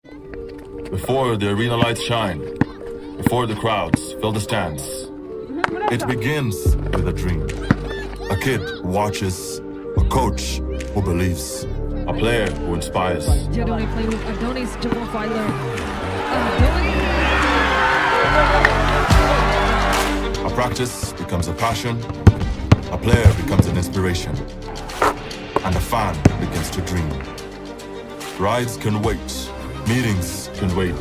Before the arena lights shine, before the crowds fill the stands, it begins with a dream. A kid who watches, a coach who believes, a player who inspires. Jadoni playing with Adonis Jabal A practice becomes a passion, a player becomes an inspiration, and a fan begins to dream. Rides can wait, meetings can wait,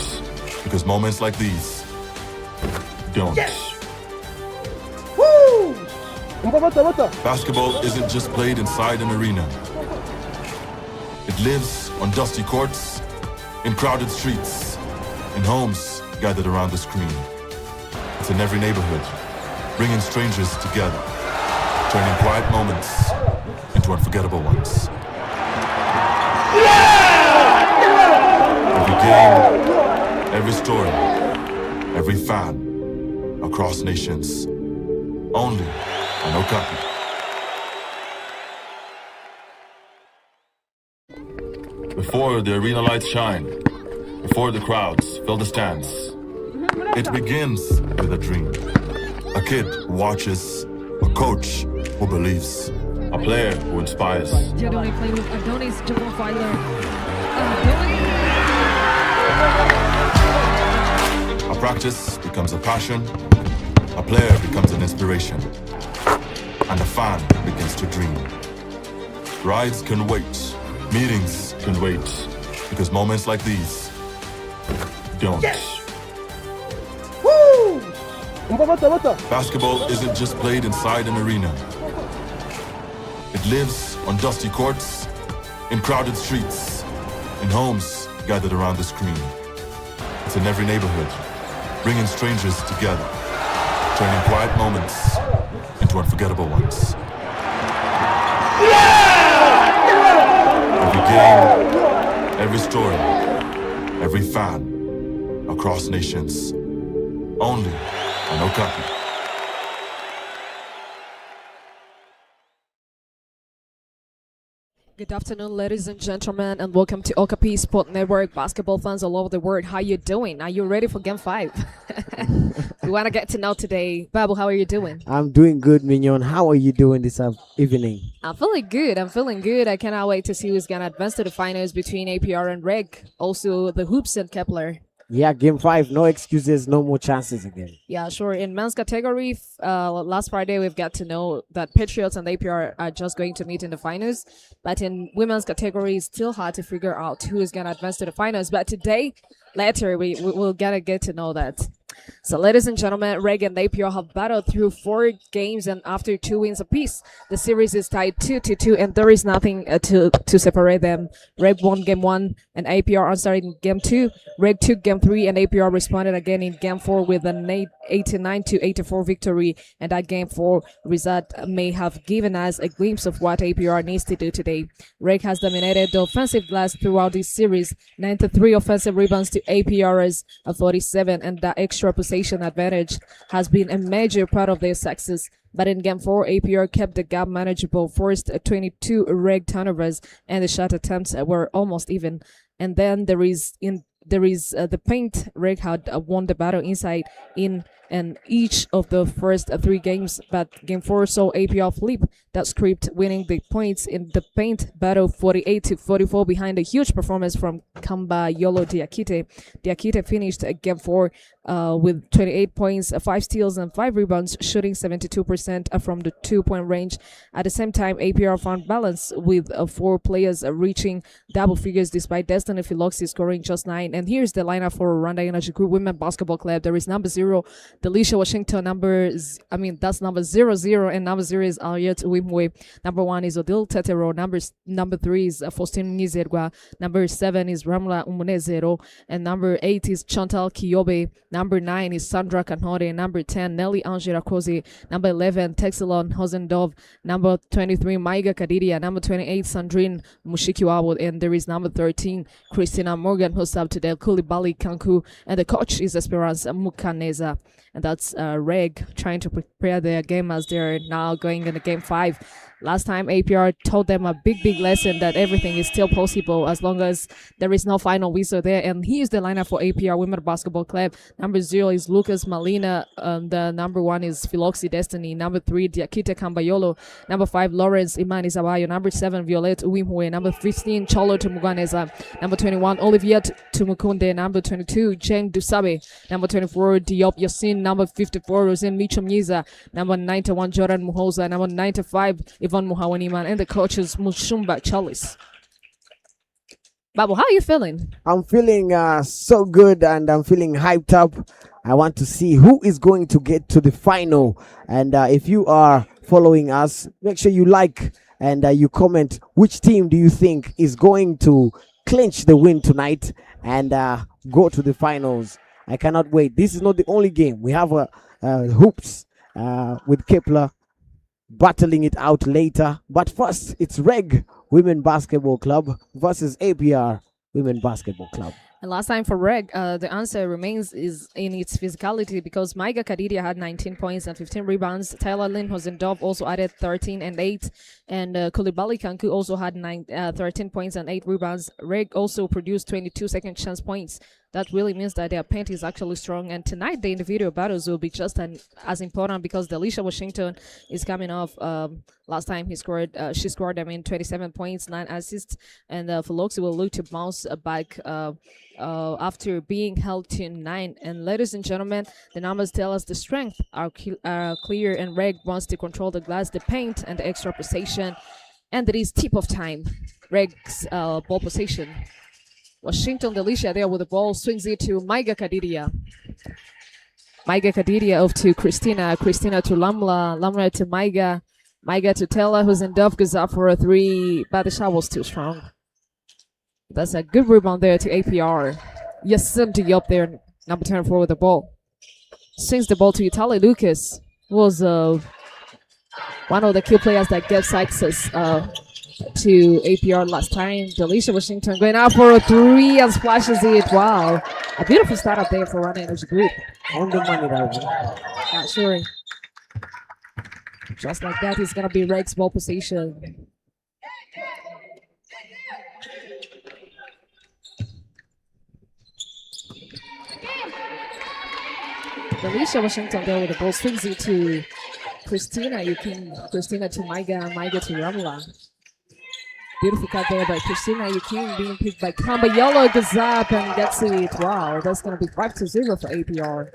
because moments like these don't. Woo! Basketball isn't just played inside an arena. It lives on dusty courts, in crowded streets, in homes gathered around the screen. It's in every neighborhood, bringing strangers together, turning quiet moments into unforgettable ones. Every game, every story, every fan, across nations, only on Okapi. Before the arena lights shine, before the crowds fill the stands, it begins with a dream. A kid who watches, a coach who believes, a player who inspires. Jadoni playing with Adonis Jabal A practice becomes a passion, a player becomes an inspiration, and a fan begins to dream. Rides can wait, meetings can wait, because moments like these don't. Woo! Basketball isn't just played inside an arena. It lives on dusty courts, in crowded streets, in homes gathered around the screen. It's in every neighborhood, bringing strangers together, turning quiet moments into unforgettable ones. Every game, every story, every fan, across nations, only on Okapi. Good afternoon, ladies and gentlemen, and welcome to Okapi Sport Network. Basketball fans all over the world, how you doing? Are you ready for Game 5? We want to get to know today. Babu, how are you doing? I'm doing good, Mignon. How are you doing this evening? I'm feeling good. I cannot wait to see who's going to advance to the finals between APR and REG. Also, the Hoops and Kepler. Yeah, Game 5, no excuses, no more chances again. Yeah, sure. In men's category, last Friday we've got to know that Patriots and APR are just going to meet in the finals. But in women's category, it's still hard to figure out who is going to advance to the finals. But today, later, we're going to get to know that. So, ladies and gentlemen, REG and APR have battled through 4 games, and after 2 wins apiece, the series is tied 2-2, and there is nothing to separate them. REG won Game 1, and APR answered in Game 2. REG took Game 3, and APR responded again in Game 4 with an 89-84 victory, and that Game 4 result may have given us a glimpse of what APR needs to do today. REG has dominated the offensive glass throughout this series, 93 offensive rebounds to APR's 47, and that extra possession advantage has been a major part of their success. But in Game 4, APR kept the gap manageable, forced 22 REG turnovers, and the shot attempts were almost even. And then there is the paint. REG had won the battle inside in and each of the first 3 games, but Game 4 saw APR flip that script, winning the points in the paint battle 48-44 behind a huge performance from Kamba Yolo Diakite. Diakite finished Game 4 with 28 points, 5 steals, and 5 rebounds, shooting 72% from the 2-point range. At the same time, APR found balance with 4 players reaching double figures despite Destiny Philoxy scoring just 9. And here's the lineup for Rwanda Energy Group Women Basketball Club. There is number 0, Delisha Washington, that's number 00, and number 0 is Aliet Wimwe. Number 1 is Odile Tetero. Number 3 is Faustine Nizerwa. Number 7 is Ramla Umunezero, and number 8 is Chantal Kiyobe. Number 9 is Sandra Kanhore. Number 10, Nelly Angela Kozi. Number 11, Texilon Hosendov. Number 23, Maiga Kadidia. Number 28, Sandrine Mushikiwabo. And there is number 13, Christina Morgan Hosab Tudel Kulibali Kanku. And the coach is Esperance Mukaneza. And that's REG trying to prepare their game as they're now going into Game 5. Last time APR told them a big lesson that everything is still possible as long as there is no final whistle there. And here's the lineup for APR Women Basketball Club. Number 0 is Lucas Malina. The number 1 is Philoxy Destiny. Number 3, Diakite Cambayolo. Number 5, Lawrence Imani Zabayo. Number 7, Violette Uwimwe. Number 15, Cholo Tumuganeza. Number 21, Olivia Tumukunde. Number 22, Chen Dusabe. Number 24, Diop Yasin. Number 54, Rosen Michomyiza. Number 91, Jordan Muhoza. Number 95, Ivan Muhawaniman. And the coach is Mushumba Chalis. Babu, how are you feeling? I'm feeling so good, and I'm feeling hyped up. I want to see who is going to get to the final. And if you are following us, make sure you like and you comment which team do you think is going to clinch the win tonight and go to the finals. I cannot wait. This is not the only game. We have hoops with Kepler battling it out later. But first, it's REG Women Basketball Club versus APR Women Basketball Club. And last time for REG, the answer remains is in its physicality, because Maiga Kadidia had 19 points and 15 rebounds. Tyler Lynn Hosendorf also added 13 and 8. And Koulibaly Kanku also had 13 points and 8 rebounds. REG also produced 22 second chance points. That really means that their paint is actually strong. And tonight, the individual battles will be just as important, because Delisha Washington is coming off. Last time she scored 27 points, 9 assists. And Philoxy will look to bounce back after being held to 9. And ladies and gentlemen, the numbers tell us the strength are clear, and REG wants to control the glass, the paint, and the extra possession. And it is tip of time. REG's ball possession. Washington Delisha there with the ball, swings it to Maiga Kadidia. Maiga Kadidia off to Christina. Christina to Lamla. Lamla to Maiga. Maiga to Tella, who's in Dove, goes up for a 3, but the shot was too strong. That's a good rebound there to APR. Yasin Diop there, number 24 with the ball. Swings the ball to Itali Lucas, who was one of the key players that gave success to APR last time. Delisha Washington going out for a 3 and splashes it. Wow. A beautiful start up there for Rana Energy Group. On the money, that Yeah, sure. Just like that, it's going to be REG's ball possession. Delisha Washington there with the ball, swings it to Christina. Christina to Maiga, Maiga to Ramla. Beautiful cut there by Christina Yukin, being picked by Cambayolo, goes up and gets it. Wow, that's going to be 5-0 for APR.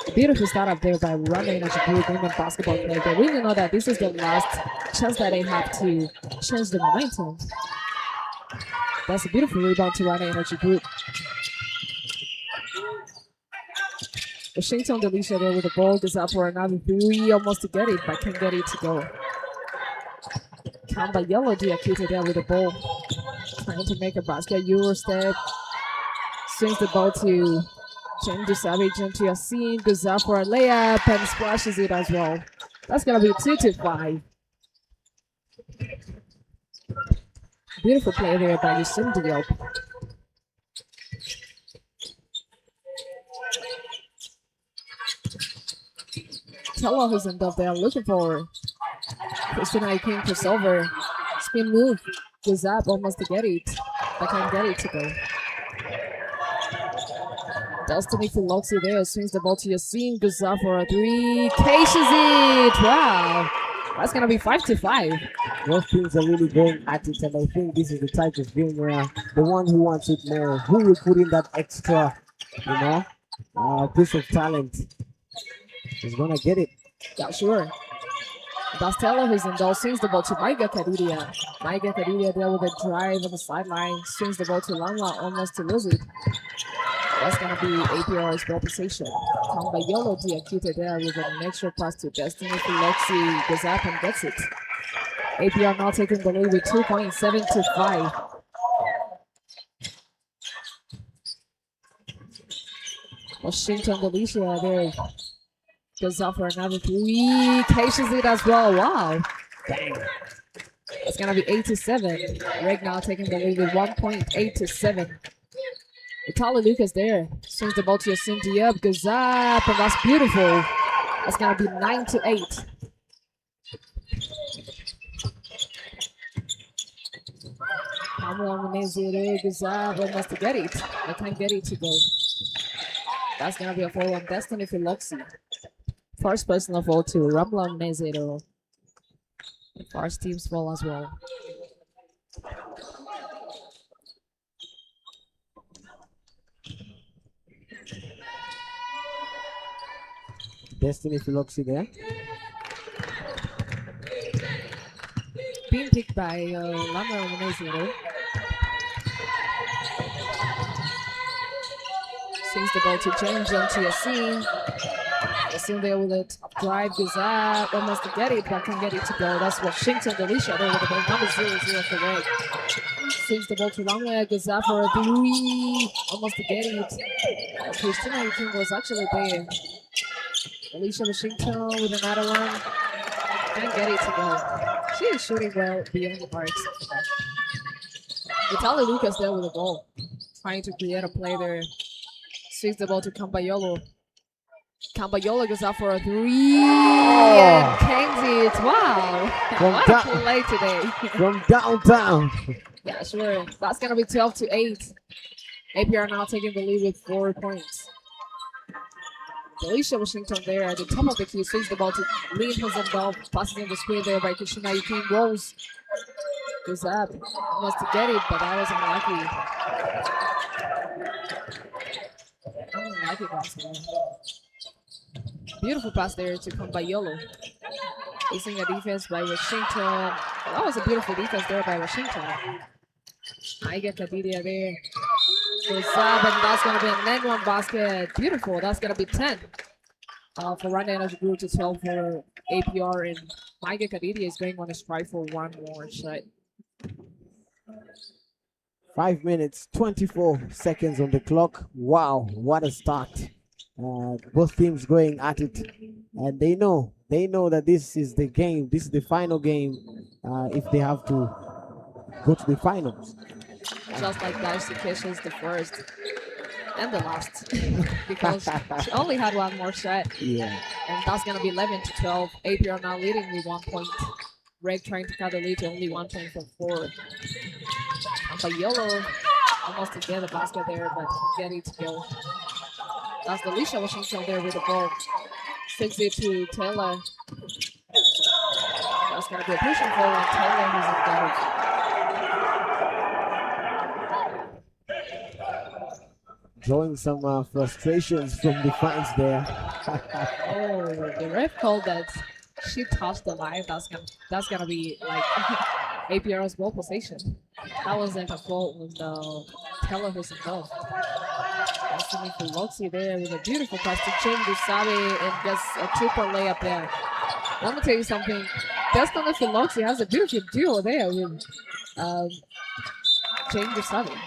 A beautiful start up there by Rana Energy Group Women Basketball Club. They really know that this is the last chance that they have to change the momentum. That's a beautiful rebound to Rana Energy Group. Washington Delisha there with the ball, goes up for another 3, almost to get it, but can't get it to go. Cambayolo Diakite there with the ball, trying to make a basket. Euro step, swings the ball to Chen Savage and to Yasin, goes up for a layup and splashes it as well. That's gonna be 2-5. Beautiful play there by Yasin Diop. Tella who's in up there looking for Christina King crossover. Spin move. Goes up almost to get it. But can't get it to go. Destiny Philoxy there. Swings the ball to Yasin. Goes up for a 3. Caches it. Wow. That's going to be 5-5. Both teams are really going at it, and I think this is the type of game where the one who wants it more, who will put in that extra, piece of talent, is going to get it. Yeah, sure. That's Taylor who's in goal, swings the ball to Maiga Kadidia. Maiga Kadidia there with a drive on the sideline, swings the ball to Lama, almost to lose it. That's going to be APR's ball possession. Cambayolo Diakite there with an extra pass to Destiny Philoxy, goes up and gets it. APR now taking the lead with 2 points, 7-5. Washington Delisha there. Goes up for another 3. Caches it as well. Wow. Dang. It's going to be 8-7. REG now taking the lead with 1 point, 8-7. Itali Lucas there. Swings the ball to Yasin Diop. Goes up. And that's beautiful. That's going to be 9-8. Ramla Munezero Guzab almost to get it. I can't get it to go. That's gonna be a fall on Destiny Philoxy. First personal fall to Ramla Munezero. First team's fall as well. Destiny Philoxy there. Being picked by Ramla Munezero. Swings the ball to James on TSC. Still there with it. Drive goes out. Almost to get it, but can't get it to go. That's Washington Delisha there with the ball. Number 0-0 for Reg. Swings the ball to Ramla. Goes out for a 3. Almost to get it. Christina King was actually there. Alicia Washington with another one. Can't get it to go. She is shooting well beyond the marks. Vitaly Lucas there with the ball. Trying to create a play there. Swings the ball to Cambayolo. Cambayolo goes out for a 3 and can't it. Wow. What a play today. From downtown. Yeah, sure. That's going to be 12-8. APR now taking the lead with 4 points. Alicia Washington there at the top of the key. Swings the ball to Lean Hosendal. Passing in the screen there by Kishina Yukin. Rolls. Goes up. Wants to get it, but that was unlucky. Unlucky basketball. Beautiful pass there to Cambayolo. Facing a defense by Washington. That was a beautiful defense there by Washington. I get Kadidia there. Goes up, and that's going to be an N1 basket. Beautiful. That's going to be 10 for Run Energy Group to 12 for APR. And Mike Kadidia is going on a strike for one more shot. 5 minutes, 24 seconds on the clock. Wow, what a start. Both teams going at it, and they know that this is the game. This is the final game if they have to go to the finals. Just like Darcy Kishes the first and the last because she only had one more shot. Yeah. And that's going to be 11-12. APR now leading with 1 point. Reg trying to cut the lead to only 1 point from 4. But Yellow almost to get the basket there, but can't get it to go. That's Delisha Washington there with the ball. 6 it to Taylor. That's going to be a pushing forward. Taylor who's in doubt. Drawing some frustrations from the fans there. Oh, the ref called that she touched the line. That's gonna be like APR's ball possession. That wasn't a fault when the Taylor was involved. Destiny Philoxy there with a beautiful pass to Chen Dusabe and just a triple layup there. Let me tell you something. Destiny Philoxy has a beautiful duo there with Chen Dusabe.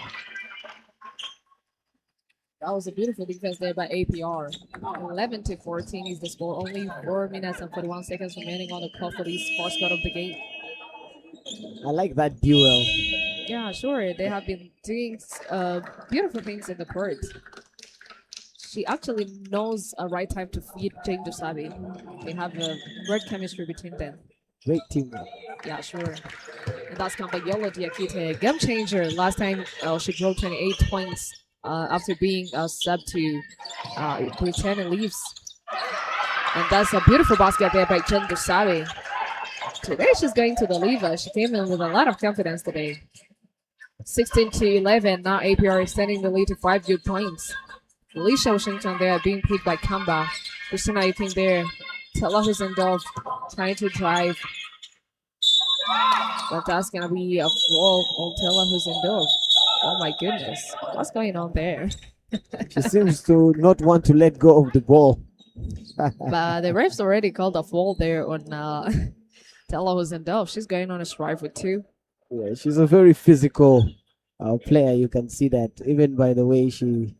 That was a beautiful defense there by APR. 11-14 is the score. Only 4 minutes and 41 seconds remaining on the clock for this first quarter of the game. I like that duel. Yeah, sure. They have been doing beautiful things in the court. She actually knows a right time to feed Jane Dusabe. They have a great chemistry between them. Great teamwork. Yeah, sure. And that's Cambayolo Diakite, game changer. Last time she drove 28 points. After being sub to Britannia leaves. And that's a beautiful basket there by Jen Dusabe. Today she's going to the lever. She came in with a lot of confidence today. 16-11. Now APR extending the lead to 5 good points. Alicia Washington there being picked by Kamba. Christina Yuking there. Tella Husendorf trying to drive. But that's going to be a fall on Tella Husendorf. Oh my goodness, what's going on there? She seems to not want to let go of the ball. But the refs already called a foul there on Tella Husendorf. She's going on a strike with 2. Yeah, she's a very physical player. You can see that even by the way she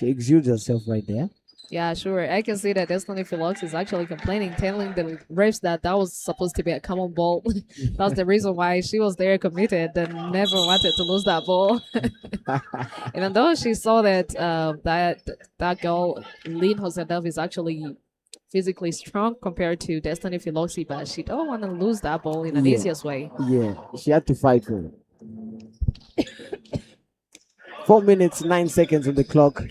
exudes herself right there. Yeah, sure. I can see that Destiny Philox is actually complaining, telling the refs that was supposed to be a common ball. That's the reason why she was there committed and never wanted to lose that ball. Even though she saw that that girl, Lynn Hosendorf, is actually physically strong compared to Destiny Philoxy, but she don't want to lose that ball in an easiest way. Yeah, she had to fight for it. 4 minutes, 9 seconds on the clock.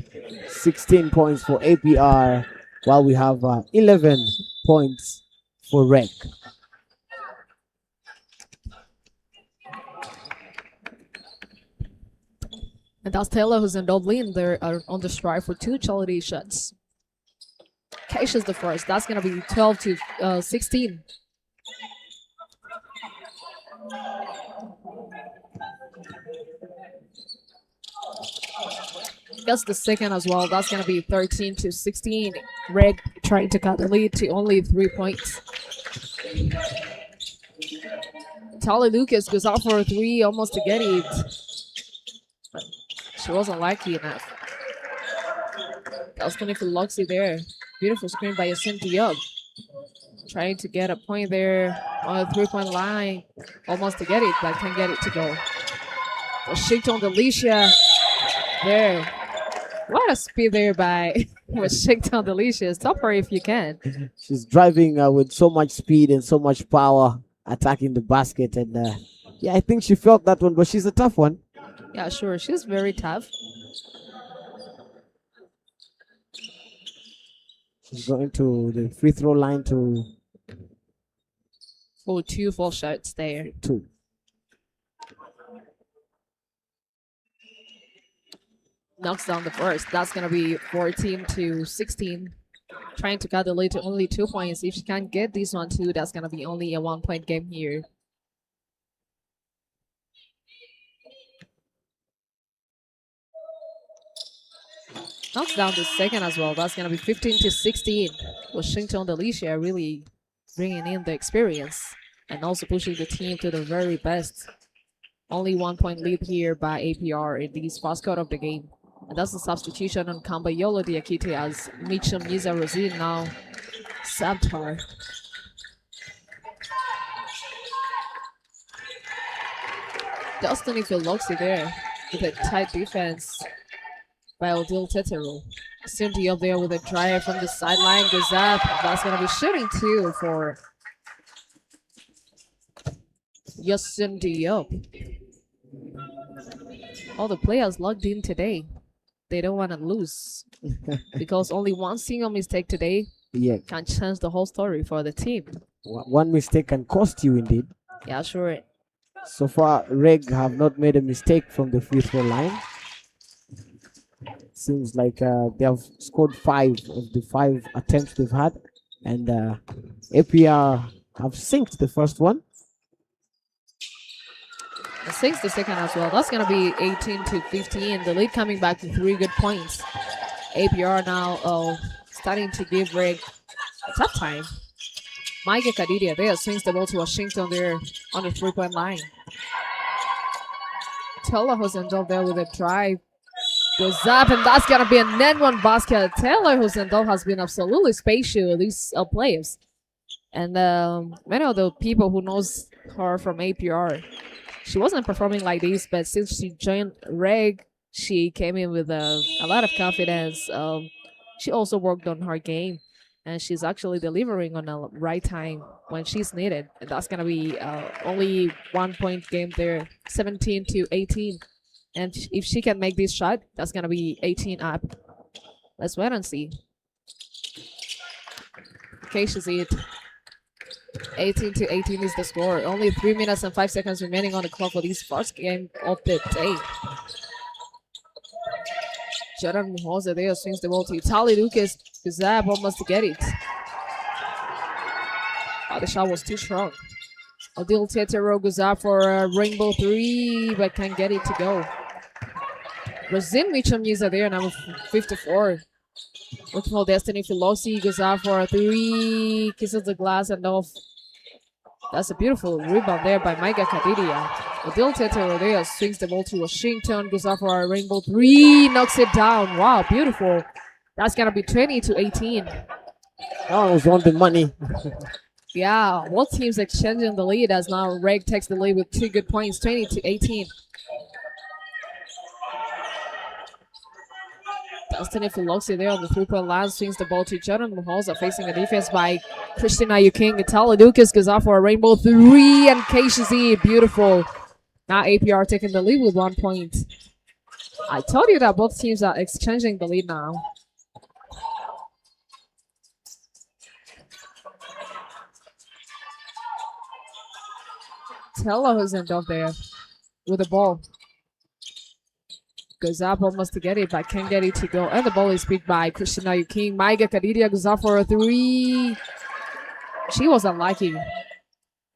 16 points for APR, while we have 11 points for REG. And that's Taylor who's in double in there on the strike for 2 charity shots. Keisha's the first. That's going to be 12 to 16. That's the second as well. That's going to be 13 to 16. REG trying to cut the lead to only 3 points. Tali Lucas goes out for a 3, almost to get it. But she wasn't lucky enough. That was funny for Loxy there. Beautiful screen by Cynthia. Trying to get a point there on the 3-point line. Almost to get it, but can't get it to go. Washington Delicia there. What a speed there by Washington Delicia. Stop her if you can. She's driving with so much speed and so much power, attacking the basket. And yeah, I think she felt that one, but she's a tough one. Yeah, sure. She's very tough. She's going to the free throw line to for 2 full shots there. 2. Knocks down the first. That's going to be 14 to 16. Trying to cut the lead to only 2 points. If she can't get this one too, that's going to be only a 1-point game here. Knocks down the second as well. That's going to be 15 to 16. Washington Delicia really bringing in the experience and also pushing the team to the very best. Only 1-point lead here by APR in this first quarter of the game. And that's the substitution on Kambayolo Diakite as Mitchum Niza Rosine now subbed her. Destiny Philoxy there with a tight defense by Odile Tetero. Cindy up there with a drive from the sideline, goes up. That's going to be shooting 2 for Cindy up. All the players logged in today. They don't want to lose because only one single mistake today can change the whole story for the team. One mistake can cost you indeed. Yeah, sure. So far, REG have not made a mistake from the free throw line. Seems like they have scored 5 of the 5 attempts they've had, and APR have synced the first one. And sinks the second as well. That's going to be 18 to 15. The lead coming back to 3 good points. APR now starting to give REG a tough time. Mike Kadidia there swings the ball to Washington there on the 3-point line. Taylor Hosendorf there with a drive. Goes up, and that's going to be an N1 basket. Taylor Hosendorf has been absolutely spatial with these players. And many of the people who knows her from APR, she wasn't performing like this, but since she joined REG, she came in with a lot of confidence. She also worked on her game, and she's actually delivering on the right time when she's needed. And that's going to be only 1-point game there, 17 to 18. And if she can make this shot, that's going to be 18 up. Let's wait and see. Okay, she's it. 18 to 18 is the score. Only 3 minutes and 5 seconds remaining on the clock for this first game of the day. Jordan Muhoza there swings the ball to Tali Lucas. Zab almost to get it. Oh, the shot was too strong. Odile Tetero goes out for a rainbow 3, but can't get it to go. Brazil Mitchum Niza there, number 54. Looking for Destiny Philosi, goes out for a 3, kisses the glass and off. That's a beautiful rebound there by Micah Kadidia. Odile Tetero there swings the ball to Washington, goes out for a rainbow 3, knocks it down. Wow, beautiful. That's going to be 20 to 18. That one was on the money. Yeah, both teams exchanging the lead as now REG takes the lead with 2 good points, 20 to 18. Destiny Philoxy there on the 3-point line swings the ball to Jordan Muhoza, facing a defense by Christina Yuking. Itala Lucas goes out for a rainbow 3, and KCZ, beautiful. Now APR taking the lead with 1 point. I told you that both teams are exchanging the lead now. Tella who's end up there with the ball. Goes up almost to get it, but can't get it to go. And the ball is picked by Christina Yuking. Maiga Kadidia goes up for a 3. She was unlucky.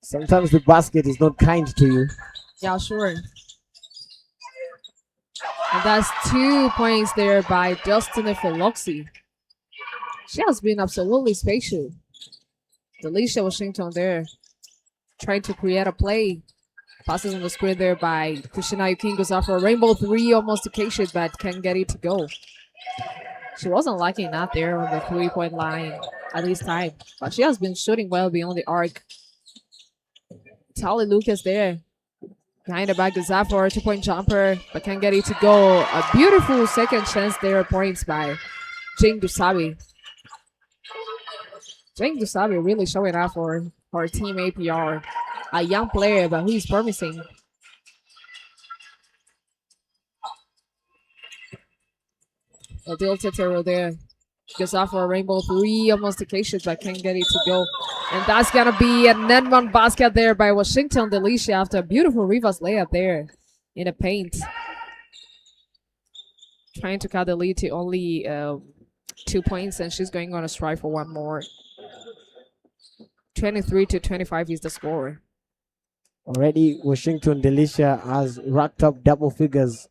Sometimes the basket is not kind to you. Yeah, sure. And that's 2 points there by Destiny Feloxi. She has been absolutely spatial. Delisha Washington there, trying to create a play. Passes on the screen there by Christina Yuking, goes off for a rainbow 3, almost to catch it, but can't get it to go. She wasn't liking that there on the 3-point line at this time, but she has been shooting well beyond the arc. Tali Lucas there, behind the back, goes up for a 2-point jumper, but can't get it to go. A beautiful second chance there, points by Jane Dusabi. Jane Dusabi really showing up for her team APR. A young player, but who is promising. Adil Tetero there. Goes off for a rainbow 3, almost occasions, but can't get it to go. And that's going to be a net one basket there by Washington Delisha after a beautiful reverse layup there in the paint. Trying to cut the lead to only 2 points, and she's going on a strike for one more. 23-25 is the score. Already, Washington Delisha has racked up double figures.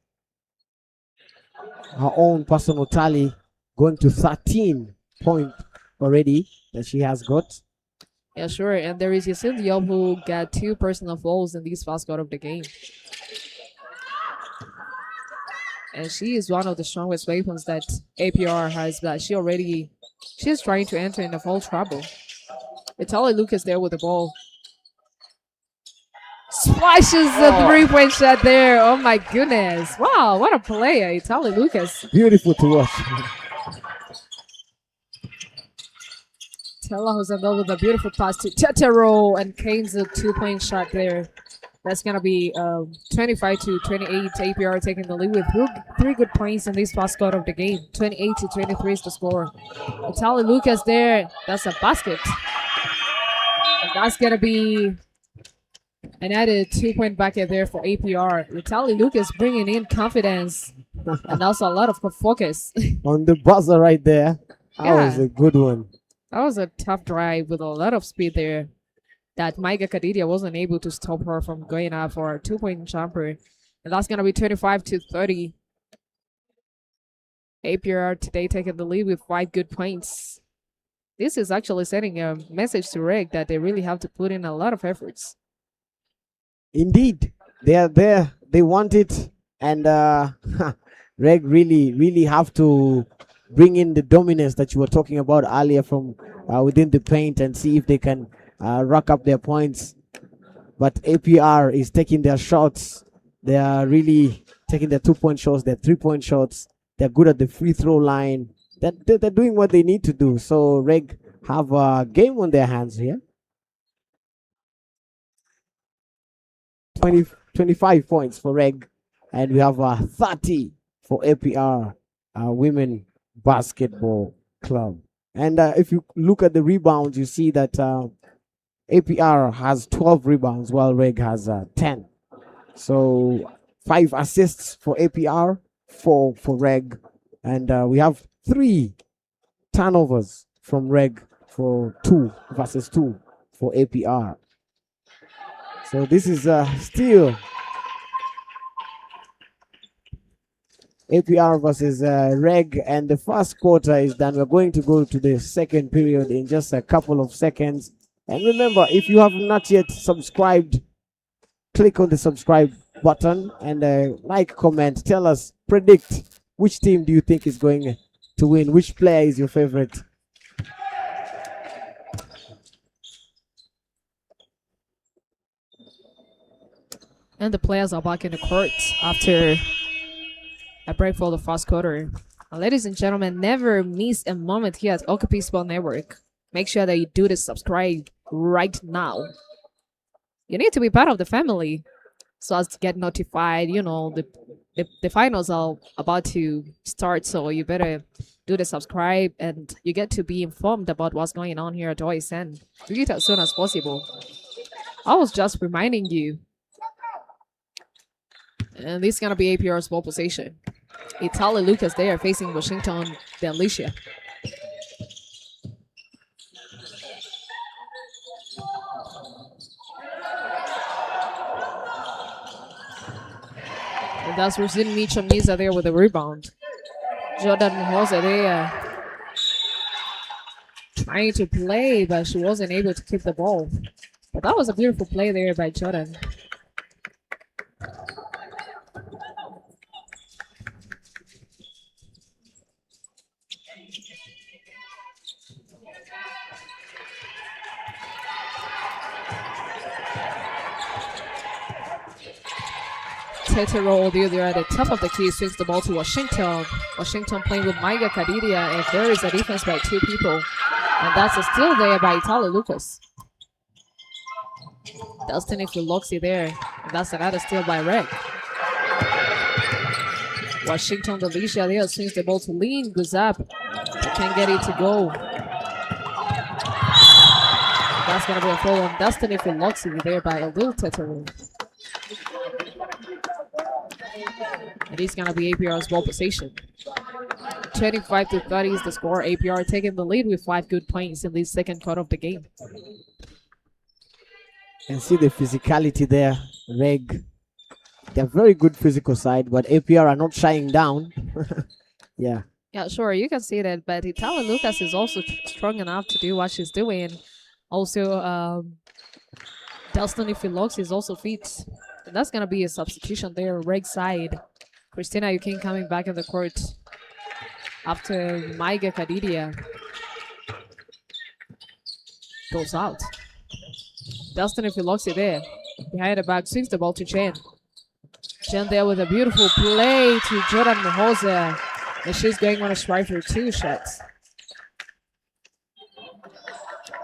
Her own personal tally going to 13 points already that she has got. Yeah, sure. And there is Yasin Diop who got 2 personal fouls in this first quarter of the game. And she is one of the strongest weapons that APR has, but she's trying to enter in the foul trouble. Italy Lucas there with the ball. Splashes the 3-point shot there. Oh my goodness. Wow, what a player, Italy Lucas. Beautiful to watch. Tella Hosandol with a beautiful pass to Tetero, and Kane's a 2-point shot there. That's going to be 25-28. APR taking the lead with 3 good points in this first quarter of the game. 28-23 is the score. Italy Lucas there. That's a basket. And that's going to be an added 2-point bucket there for APR. Italy Lucas bringing in confidence and also a lot of focus. On the buzzer right there. That was a good one. That was a tough drive with a lot of speed there that Maiga Kadidia wasn't able to stop her from going up for a 2-point jumper. And that's going to be 25-30. APR today taking the lead with 5 good points. This is actually sending a message to REG that they really have to put in a lot of efforts. Indeed, they are there. They want it, and REG really have to bring in the dominance that you were talking about earlier from within the paint and see if they can rack up their points. But APR is taking their shots. They are really taking their 2-point shots, their 3-point shots. They're good at the free throw line. They're doing what they need to do. So REG have a game on their hands here. 25 points for REG, and we have 30 for APR, Women Basketball Club. And if you look at the rebounds, you see that APR has 12 rebounds while REG has 10. So 5 assists for APR, 4 for REG, and we have 3 turnovers from REG for 2 versus 2 for APR. So this is still APR versus REG, and the first quarter is done. We're going to go to the second period in just a couple of seconds. And remember, if you have not yet subscribed, click on the subscribe button and like, comment, tell us, predict which team do you think is going to win, which player is your favorite. And the players are back in the court after a break for the first quarter. And ladies and gentlemen, never miss a moment here at Okapi Sport Network. Make sure that you do the subscribe right now. You need to be part of the family. so as to get notified. You know, the finals are about to start, so you better do the subscribe and you get to be informed about what's going on here at OSN. Do it as soon as possible. I was just reminding you. And this is gonna be APR's ball possession. Italy Lucas there facing Washington Delicia. And that's Rosin Micha Misa there with the rebound. Jordan Jose there trying to play, but she wasn't able to keep the ball. But that was a beautiful play there by Jordan. Tetero there at the top of the key swings the ball to Washington. Washington playing with Maiga Kadidia, and there is a defense by 2 people. And that's a steal there by Italo Lucas. Dustin Ifiloxi there. And that's another steal by REG. Washington Delicia there swings the ball to Lean. Goes up. But can't get it to go. That's going to be a foul on Dustin Ifiloxi there by Adil Tetero. And it's going to be APR's ball possession. 25-30 is the score. APR taking the lead with 5 good points in this second quarter of the game. And see the physicality there. REG, they're very good physical side, but APR are not shying down. Yeah. Yeah, sure, you can see that. But Italo Lucas is also strong enough to do what she's doing. Also, Dustin Ifilox is also fit. And that's going to be a substitution there, REG side. Christina Yukin coming back in the court after Maiga Kadidia goes out. Dustin Ifiloxi there. Behind the back, swings the ball to Chen. Chen there with a beautiful play to Jordan Mohoza. And she's going on a strike for 2 shots.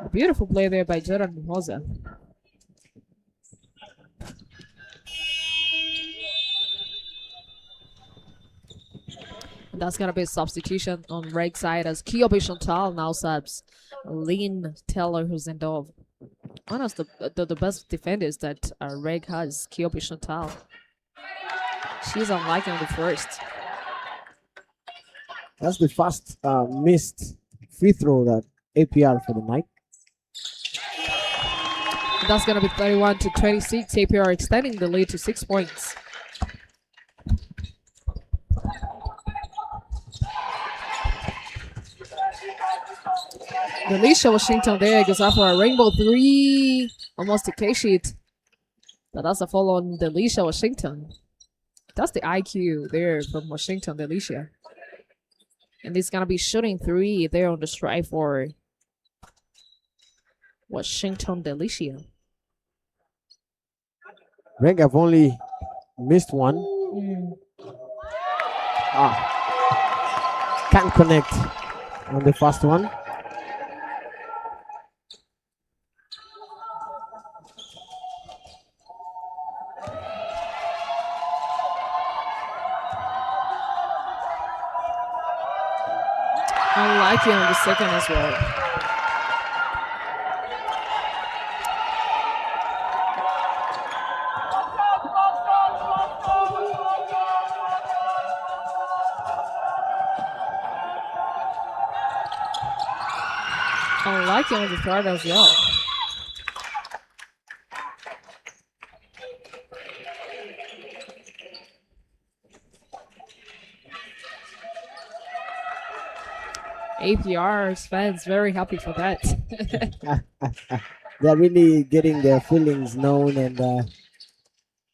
A beautiful play there by Jordan Mohoza. And that's going to be a substitution on REG side as Kiobe Chantal now subs Lynn Taylor Husendov. One of the best defenders that REG has, Kiobe Chantal. She's unlike in the first. That's the first missed free throw that APR for the night. And that's going to be 31-26. APR extending the lead to 6 points. Delicia Washington there goes out for a rainbow 3. Almost a K-sheet. But that's a fall on Delicia Washington. That's the IQ there from Washington Delicia. And it's going to be shooting 3 there on the strike for Washington Delicia. REG have only missed one. Can't connect on the first one. Unlucky on the second as well. Unlucky on the third as well. APR's fans very happy for that. They're really getting their feelings known and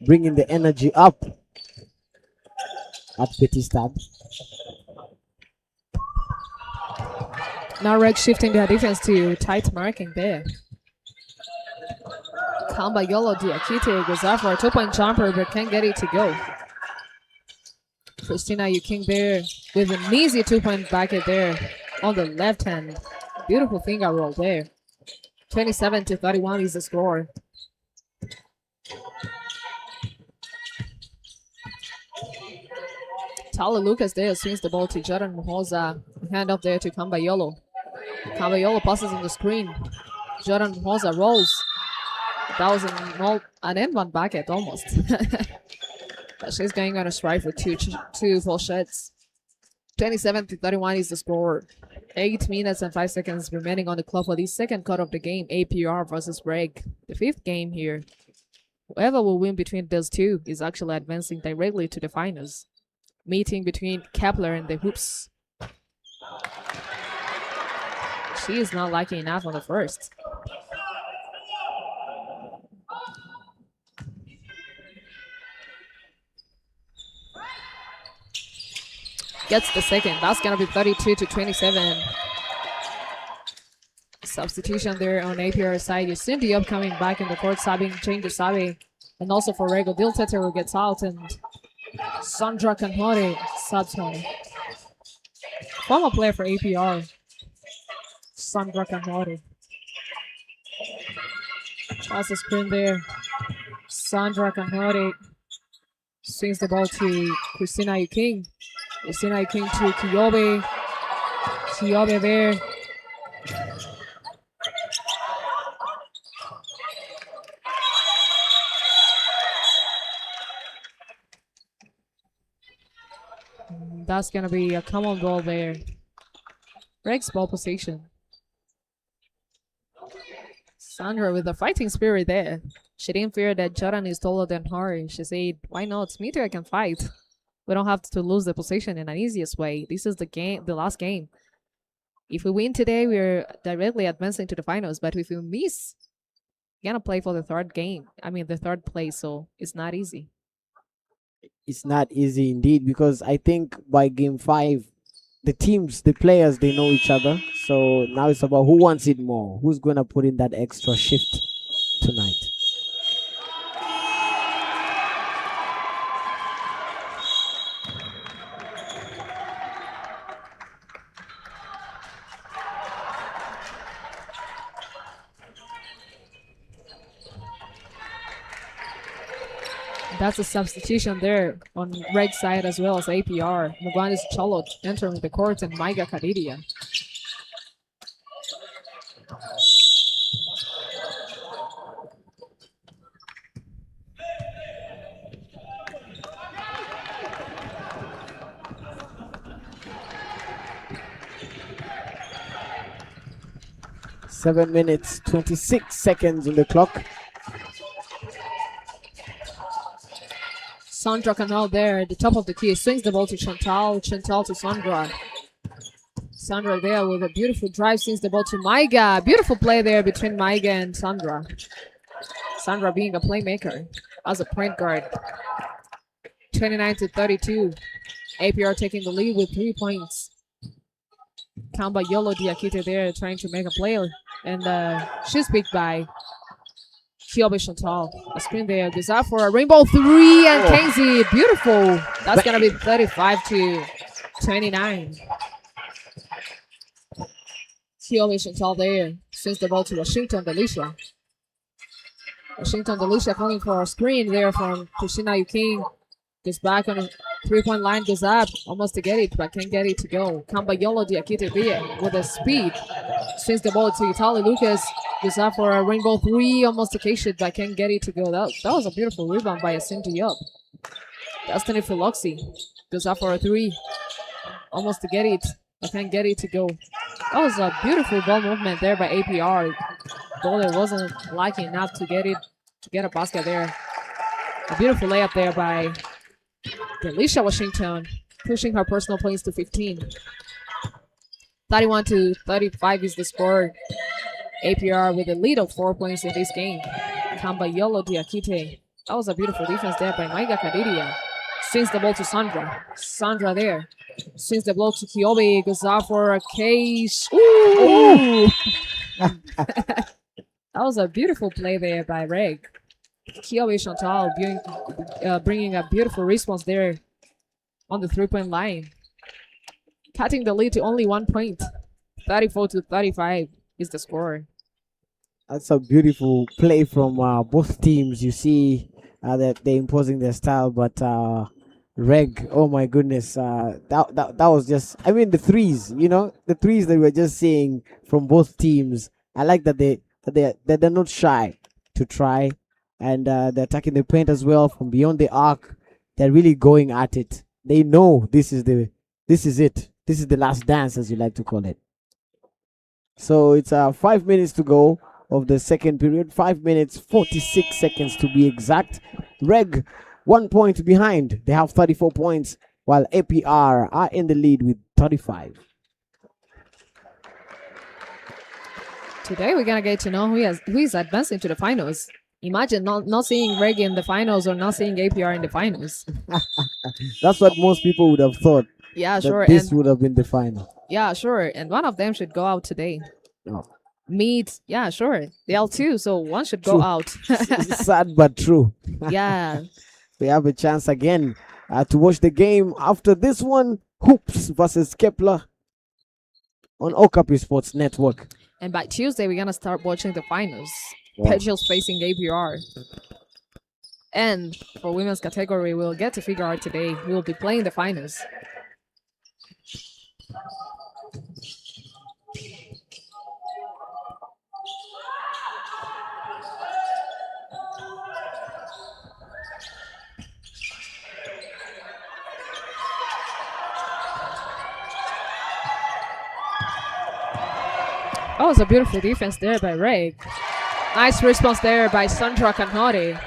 bringing the energy up at PETIT STADE. Now REG shifting their defense to tight marking there. Kamba Yolo Diakite goes out for a 2-point jumper but can't get it to go. Christina Yuking there with an easy 2-point bucket there on the left hand. Beautiful finger roll there. 27-31 is the score. Tyler Lucas there swings the ball to Jordan Mohoza. Hand up there to Cambayolo. Cambayolo passes on the screen. Jordan Mohoza rolls. That was an end one bucket almost. But she's going on a strike for two full shots. 27-31 is the score. 8 minutes and 5 seconds remaining on the clock for the second quarter of the game. APR versus REG. The fifth game here. Whoever will win between those two is actually advancing directly to the finals. Meeting between Kepler and the Hoops. She is not lucky enough on the first. Gets the second. That's going to be 32-27. Substitution there on APR side. You see the upcoming back in the court, subbing, change the subbing. And also for Rego, Dil Tetero gets out and Sandra Kanhore subs home. Former player for APR. Sandra Kanhore. That's the screen there. Sandra Kanhore swings the ball to Christina Yuking. Christina Yuking to Kiyobe. Kiyobe there. That's going to be a common ball there. Reg's ball position. Sandra with the fighting spirit there. She didn't fear that Jordan is taller than her. She said, why not? Me too, I can fight. We don't have to lose the position in an easiest way. This is the game, the last game. If we win today, we're directly advancing to the finals. But if we miss, we're going to play for the third game. I mean, the third place. So it's not easy. It's not easy indeed, because I think by game 5, the teams, the players, they know each other. So now it's about who wants it more. Who's going to put in that extra shift tonight? That's a substitution there on Reg side as well as APR. Muganis Cholot entering the court and Maiga Kadidia. Seven minutes, 26 seconds on the clock. Sandra Canal there at the top of the key. Swings the ball to Chantal. Chantal to Sandra. Sandra there with a beautiful drive. Swings the ball to Maiga. Beautiful play there between Maiga and Sandra. Sandra being a playmaker as a point guard. 29-32. APR taking the lead with 3 points. Kamba Yolo Diakite there trying to make a play. And she's picked by Kyobe Chantal. A screen there. Goes out for a rainbow three and Kenzie. Beautiful. That's going to be 35-29. Kyobe Chantal there. Sends the ball to Washington Delisha. Washington Delisha coming for a screen there from Christina Yuking. Goes back on a 3-point line. Goes up. Almost to get it, but can't get it to go. Cambayolo Diakite there with a speed. Sends the ball to Itali Lucas. Goes up for a rainbow three. Almost to catch it, but can't get it to go. That was a beautiful rebound by Cindy Yup. Destiny Philoxy goes up for a three. Almost to get it, but can't get it to go. That was a beautiful ball movement there by APR. Though it wasn't lucky enough to get a basket there. A beautiful layup there by Delisha Washington, pushing her personal points to 15. 31-35 is the score. APR with a lead of 4 points in this game. Cambayolo Diakite. That was a beautiful defense there by Maiga Kadidia. Swings the ball to Sandra. Sandra there. Swings the ball to Kyobe. Goes out for a case. Ooh! That was a beautiful play there by Reg. Kyobe Chantal bringing a beautiful response there on the 3-point line. Cutting the lead to only 1 point. 34-35 is the score. That's a beautiful play from both teams. You see that they're imposing their style, but Reg, oh my goodness, that was just. I mean, the threes, the threes that we were just seeing from both teams. I like that they're not shy to try, and they're attacking the paint as well from beyond the arc. They're really going at it. They know this is it. This is the last dance, as you like to call it. So it's 5 minutes to go of the second period. 5 minutes 46 seconds to be exact. Reg 1 point behind. They have 34 points, while APR are in the lead with 35. Today we're gonna get to know who is advancing to the finals. Imagine not seeing Reg in the finals or not seeing APR in the finals. That's what most people would have thought. Yeah, sure. This would have been the final. Yeah, sure. And one of them should go out today. Oh. Meet, yeah, sure. They all two, so one should go out. Sad but true. Yeah. We have a chance again to watch the game after this one. Hoops versus Kepler on Okapi Sports Network. And by Tuesday, we're gonna start watching the finals. Wow. Petrol's facing APR. And for women's category, we'll get to figure out today who will be playing the finals. Oh, it's a beautiful defense there by REG. Nice response there by Sandra Canhori.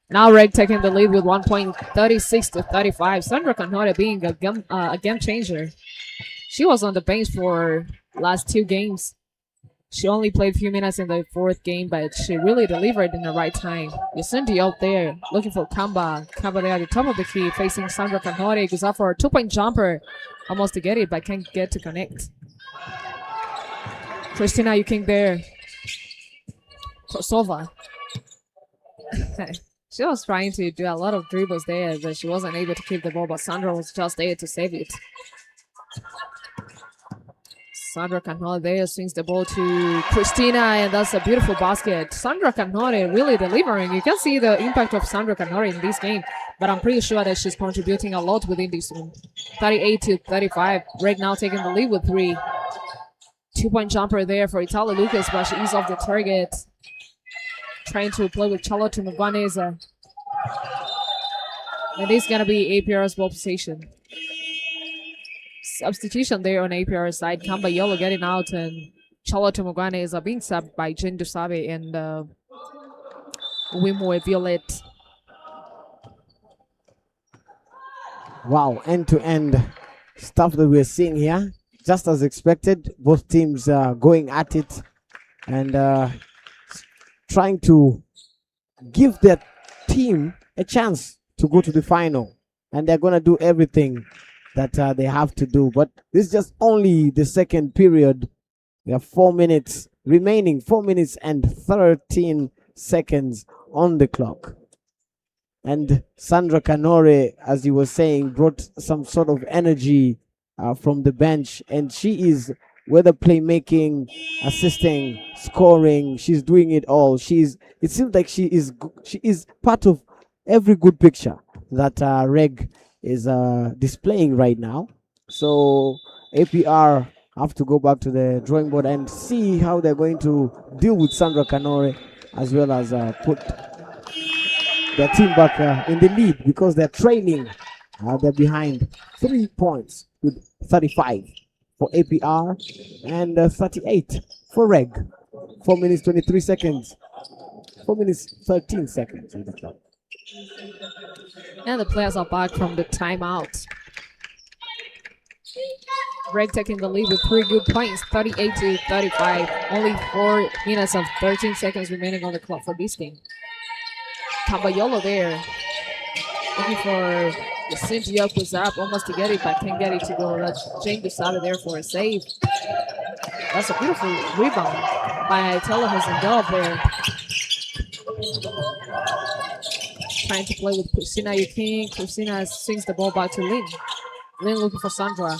Now REG taking the lead with 1 point, 36 to 35. Sandra Canhori being a game changer. She was on the bench for last 2 games. She only played a few minutes in the 4th game, but she really delivered in the right time. Yusundi out there looking for Kamba. Kamba there at the top of the key facing Sandra Canhori. Goes up for a 2-point jumper. Almost to get it, but can't get to connect. Christina, you came there. Kosova. She was trying to do a lot of dribbles there, but she wasn't able to keep the ball, but Sandra was just there to save it. Sandra Canhore there swings the ball to Christina, and that's a beautiful basket. Sandra Canhore really delivering. You can see the impact of Sandra Canhore in this game, but I'm pretty sure that she's contributing a lot within this one. 38 to 35. Reg now taking the lead with 3. 2-point jumper there for Italo Lucas, but she is off the target. Trying to play with Charlotte Muganeza. And it's going to be APR's ball position. Substitution there on APR's side. Kamba Yolo getting out, and Charlotte Muganeza being subbed by Jen Dusabe and Wimwe Violet. Wow, end-to-end stuff that we're seeing here. Just as expected, both teams going at it and trying to give their team a chance to go to the final. And they're going to do everything that they have to do. But this is just only the second period. We have 4 minutes remaining, 4 minutes and 13 seconds on the clock. And Sandra Canore, as you were saying, brought some sort of energy from the bench, and she is, whether playmaking, assisting, scoring, she's doing it all. It seems like she is part of every good picture that Reg is displaying right now. So APR have to go back to the drawing board and see how they're going to deal with Sandra Canore, as well as put their team back in the lead, because they're trailing. They're behind 3 points with 35 for APR and 38 for REG. 4 minutes 23 seconds. 4 minutes 13 seconds. And the players are back from the timeout. REG taking the lead with 3 good points, 38 to 35. Only 4 minutes of 13 seconds remaining on the clock for this game. Cambayolo there, looking for the Cynthia was up almost to get it, but can't get it to go. That's Jane Gusada there for a save. That's a beautiful rebound by Telehazendel there. Trying to play with Christina Yuking. Christina swings the ball back to Lynn. Lynn looking for Sandra.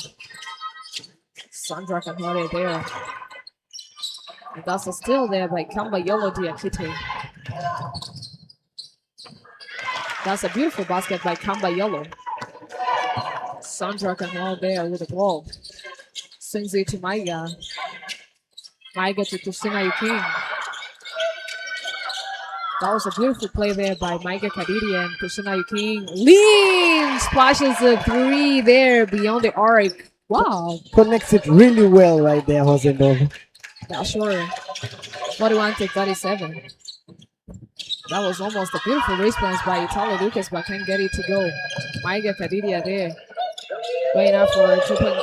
Sandra Canhore there. And that's a steal there by Cambayolo Diakite. That's a beautiful basket by Kamba Yellow. Sandra can hold there with the ball. Swings it to Maiga. Maiga to Christina Yuking. That was a beautiful play there by Maiga Kadidi and Christina Yuking. Lean splashes a 3 there beyond the arc. Wow. Connects it really well right there, Hosendov. Yeah, sure. 41 to 37. That was almost a beautiful response by Italo Lucas, but can't get it to go. Maiga Kadidia there. Going up for 2 point.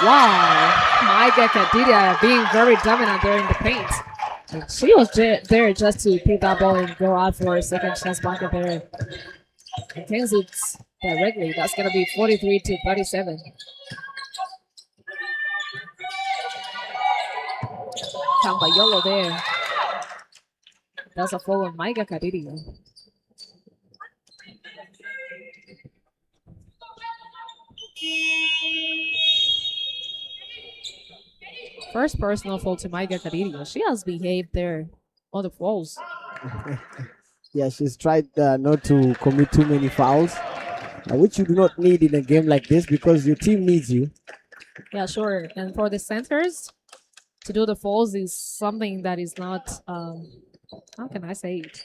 Wow. Maiga Kadidia being very dominant there in the paint. And she was there just to pick that ball and go out for a second chance bucket there. And takes it directly. That's going to be 43 to 37. Cambayolo there. That's a foul on Maiga Kadidia. First personal foul to Maiga Kadidia. She has behaved there on the fouls. Yeah, she's tried not to commit too many fouls, which you do not need in a game like this because your team needs you. Yeah, sure. And for the centers, to do the fouls is something that is not, how can I say it?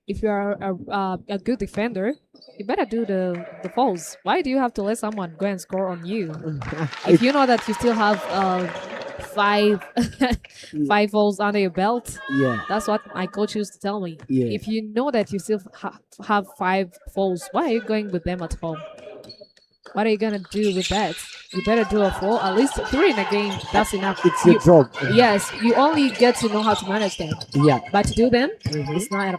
If you are a good defender, you better do the fouls. Why do you have to let someone go and score on you? If you know that you still have five fouls under your belt, Yeah. that's what my coach used to tell me. Yeah. If you know that you still have 5 fouls, why are you going with them at home? What are you gonna do with that? You better do a foul, at least 3 in a game. That's enough. It's your job. Yes, you only get to know how to manage them. Yeah. But to do them, it's not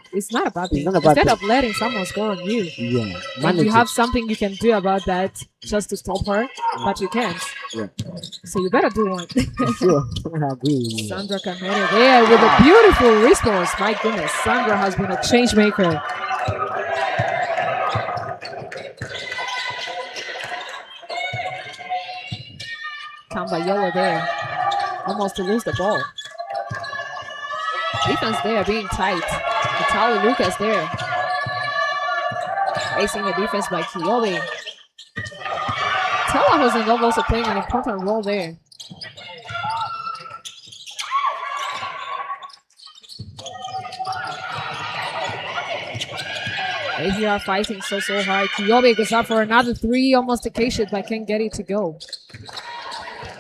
a bad thing. not a bad Instead thing. of letting someone score on you, Yeah. and Manage you have it. something you can do about that just to stop her, but you can't. Yeah. So you better do one. Sure. I agree with you. Sandra Canero there with a beautiful response. My goodness, Sandra has been a change maker. Cambayolo there, almost to lose the ball. Defense there being tight. Italo Lucas there. Facing the defense by Kiyobe. Tella wasn't also playing an important role there. APR fighting so hard. Kiyobe goes up for another 3, almost a K-shot, but can't get it to go.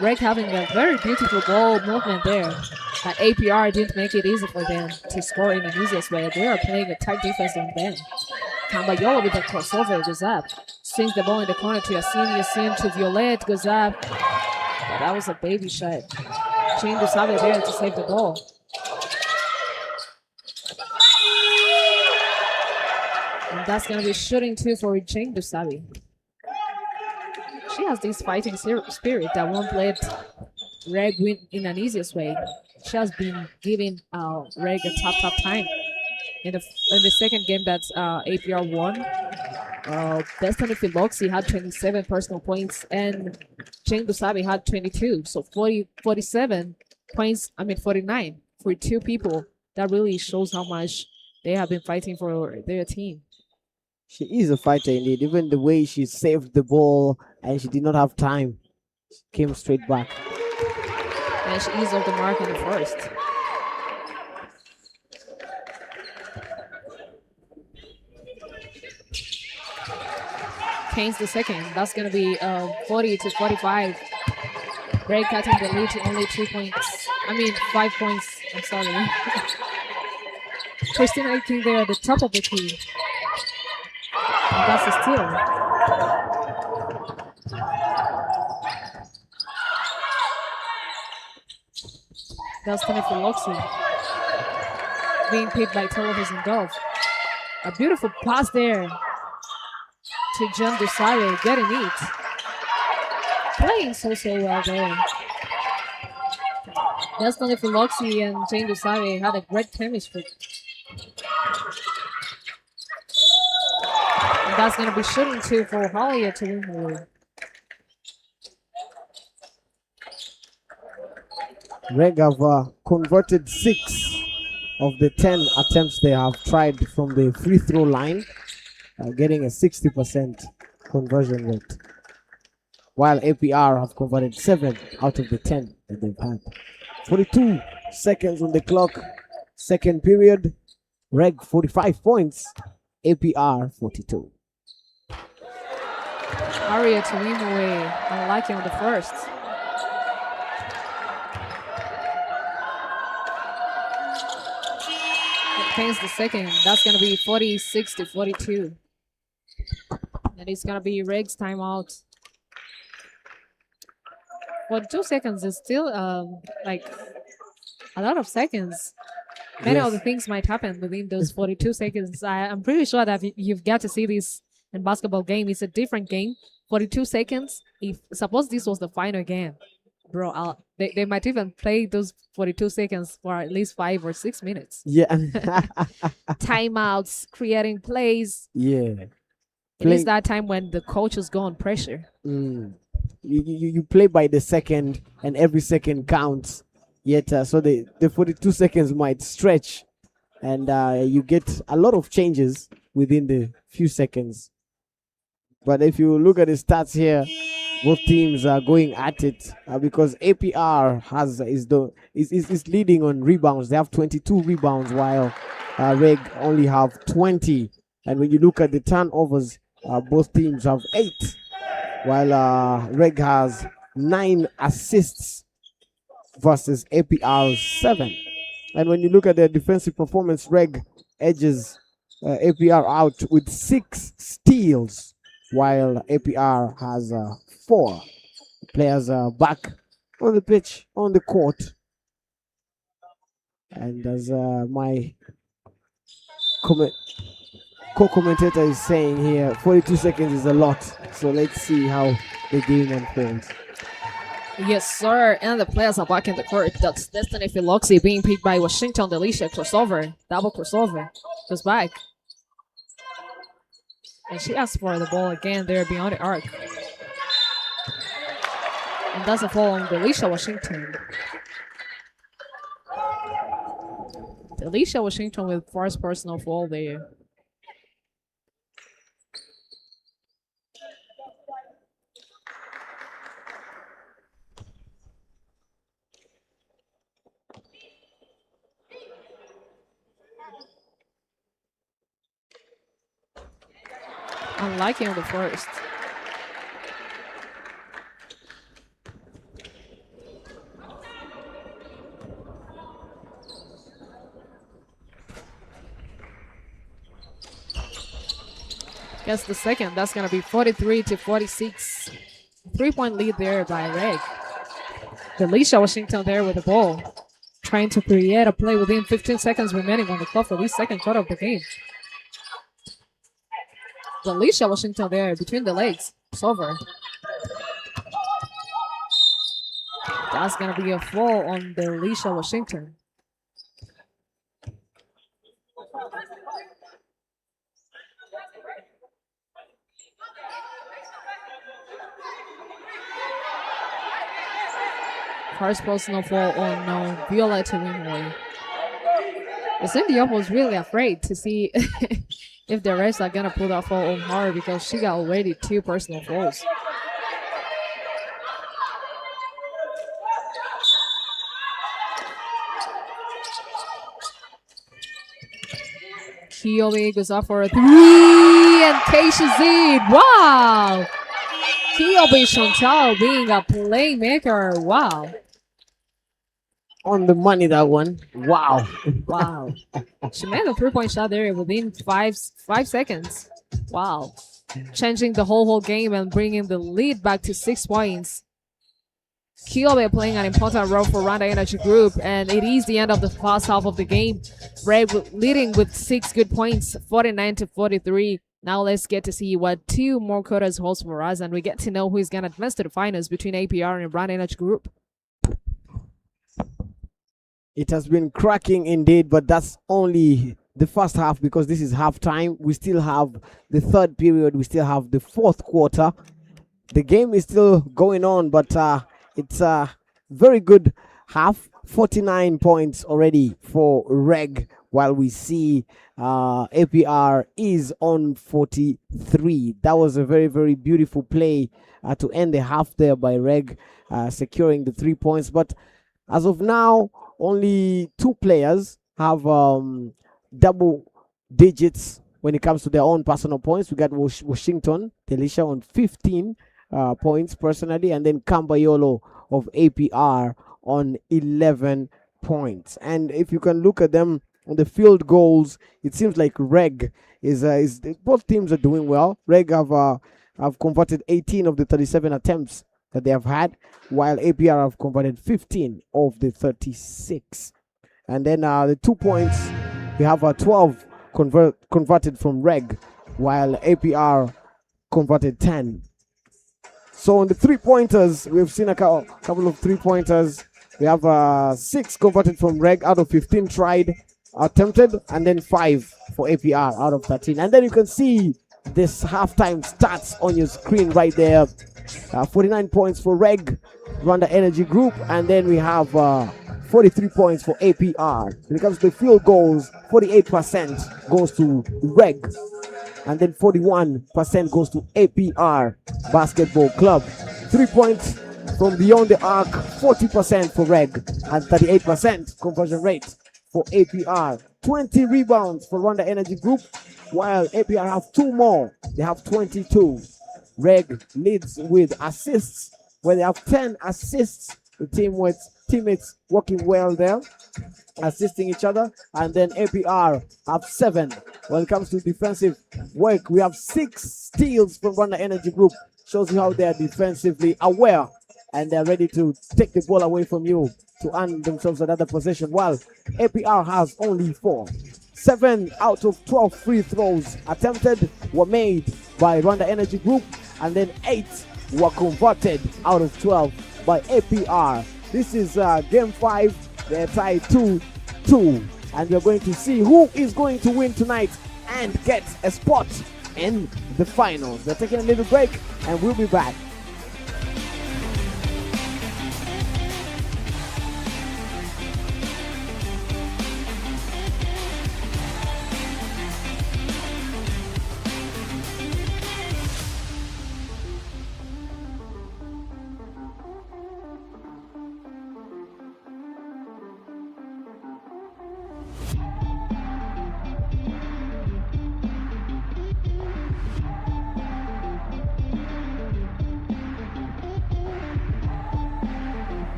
REG having a very beautiful ball movement there. But APR didn't make it easy for them to score in the easiest way. They are playing a tight defense on them. Cambayolo with a crossover goes up. Swings the ball in the corner to Yasin to Violet, goes up. But that was a baby shot. Jane Dusabe there to save the ball. And that's going to be shooting 2 for Jane Dusabe. She has this fighting spirit that won't let REG win in an easiest way. She has been giving REG a tough time. In the second game that APR won, Destiny Philoxy had 27 personal points and Jane Dusabe had 22. So 47 points, 49 for 2 people. That really shows how much they have been fighting for their team. She is a fighter indeed. Even the way she saved the ball and she did not have time. She came straight back. And she eased off the mark in the first. Kane's the second. That's going to be 40 to 45. REG cutting the lead to only 2 points. 5 points. I'm sorry. Christina King there at the top of the key. And that's a steal. That's Tony Philoxy being picked by Television Golf. A beautiful pass there to John Dusabe, getting it. Playing so well there. That's Tony Philoxy and Jane Dusabe had a great chemistry. And that's going to be shooting 2 for Hollier to win the lead. REG have converted 6 of the 10 attempts they have tried from the free throw line, getting a 60% conversion rate, while APR have converted 7 out of the 10 that they've had. 42 seconds on the clock, second period. REG 45 points, APR 42. Harriet Wimwe, unlucky on the first. Pains the second. That's going to be 46 to 42. And it's going to be REG's timeout. 42 seconds is still like a lot of seconds. Many Yes. other things might happen within those 42 seconds. I'm pretty sure that you've got to see this in basketball game. It's a different game. 42 seconds. If suppose this was the final game, bro, they might even play those 42 seconds for at least 5 or 6 minutes. Yeah. Timeouts, creating plays. Yeah. It is that time when the coaches go on pressure. You play by the second, and every second counts. Yet, so the 42 seconds might stretch, and you get a lot of changes within the few seconds. But if you look at the stats here, both teams are going at it because APR is leading on rebounds. They have 22 rebounds, while REG only have 20. And when you look at the turnovers, both teams have 8, while REG has 9 assists versus APR's 7. And when you look at their defensive performance, REG edges APR out with 6 steals, while APR has 4. Players are back on the pitch, on the court. And as my co-commentator is saying here, 42 seconds is a lot. So let's see how the game unfolds. Yes, sir. And the players are back in the court. That's Destiny Philoxy being picked by Washington Delisha. Crossover. Double crossover. Goes back. And she asks for the ball again there beyond the arc. And that's a fall on Delisha Washington. Delisha Washington with first personal foul there. Unlucky on the first. Guess the second, that's going to be 43 to 46. 3-point lead there by REG. Delisha Washington there with the ball. Trying to create a play within 15 seconds remaining on the clock for this second quarter of the game. Delisha Washington there between the legs. It's over. That's going to be a fall on Delisha Washington. First personal foul on Violetta Wimwe. Cindy was really afraid to see if the refs are gonna pull that foul on her because she got already 2 personal fouls. Kiyobe goes up for a 3 and cashes it. Wow! Kiyobe Chantal being a playmaker. Wow. On the money, that one. Wow. Wow. She made a 3-point shot there within 5 seconds. Wow. Changing the whole game and bringing the lead back to 6 points. Kiyobe playing an important role for Rwanda Energy Group, and it is the end of the first half of the game. REG leading with 6 good points, 49 to 43. Now let's get to see what 2 more quarters holds for us, and we get to know who is going to advance to the finals between APR and Rwanda Energy Group. It has been cracking indeed, but that's only the first half because this is halftime. We still have the third period. We still have the fourth quarter. The game is still going on, but it's a very good half 49 points already for REG, while we see APR is on 43. That was a very, very beautiful play to end the half there by REG, securing the 3 points. But as of now, only 2 players have double digits when it comes to their own personal points. We got Washington Delisha on 15 points personally, and then Kambayolo of APR on 11 points. And if you can look at them on the field goals, it seems like REG is both teams are doing well. REG have converted 18 of the 37 attempts that they have had, while APR have converted 15 of the 36. And then the 2 points, we have 12 converted from REG, while APR converted 10. So on the 3-pointers, we've seen a couple of 3-pointers. We have 6 converted from REG out of 15 tried, attempted, and then 5 for APR out of 13. And then you can see this halftime stats on your screen right there. 49 points for REG, Rwanda Energy Group, and then we have 43 points for APR. When it comes to the field goals, 48% goes to REG, and then 41% goes to APR Basketball Club. 3 points from beyond the arc, 40% for REG, and 38% conversion rate for APR. 20 rebounds for Rwanda Energy Group, while APR have 2 more. They have 22. REG leads with assists, where they have 10 assists. The teammates working well there, assisting each other. And then APR have 7. When it comes to defensive work, we have 6 steals from Rwanda Energy Group. Shows you how they are defensively aware and they're ready to take the ball away from you to earn themselves another possession, while APR has only 4. 7 out of 12 free throws attempted were made by Rwanda Energy Group, and then 8 were converted out of 12 by APR. This is game 5. They're tied 2-2, and we're going to see who is going to win tonight and get a spot in the finals. They're taking a little break, and we'll be back.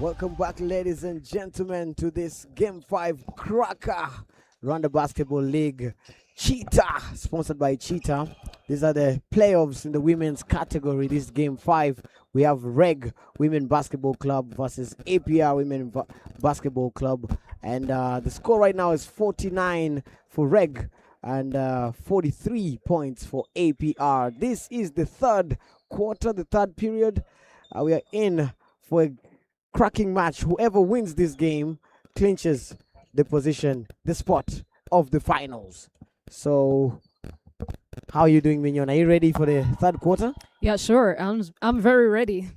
Welcome back, ladies and gentlemen, to this Game 5 cracker Rwanda Basketball League. Cheetah, sponsored by Cheetah. These are the playoffs in the women's category. This is Game 5. We have REG Women Basketball Club versus APR Women Basketball Club. And the score right now is 49 for REG and 43 points for APR. This is the third quarter, the third period. We are in for a cracking match. Whoever wins this game clinches the position, the spot of the finals. So, how are you doing, Mignon? Are you ready for the third quarter? Yeah, sure. I'm very ready.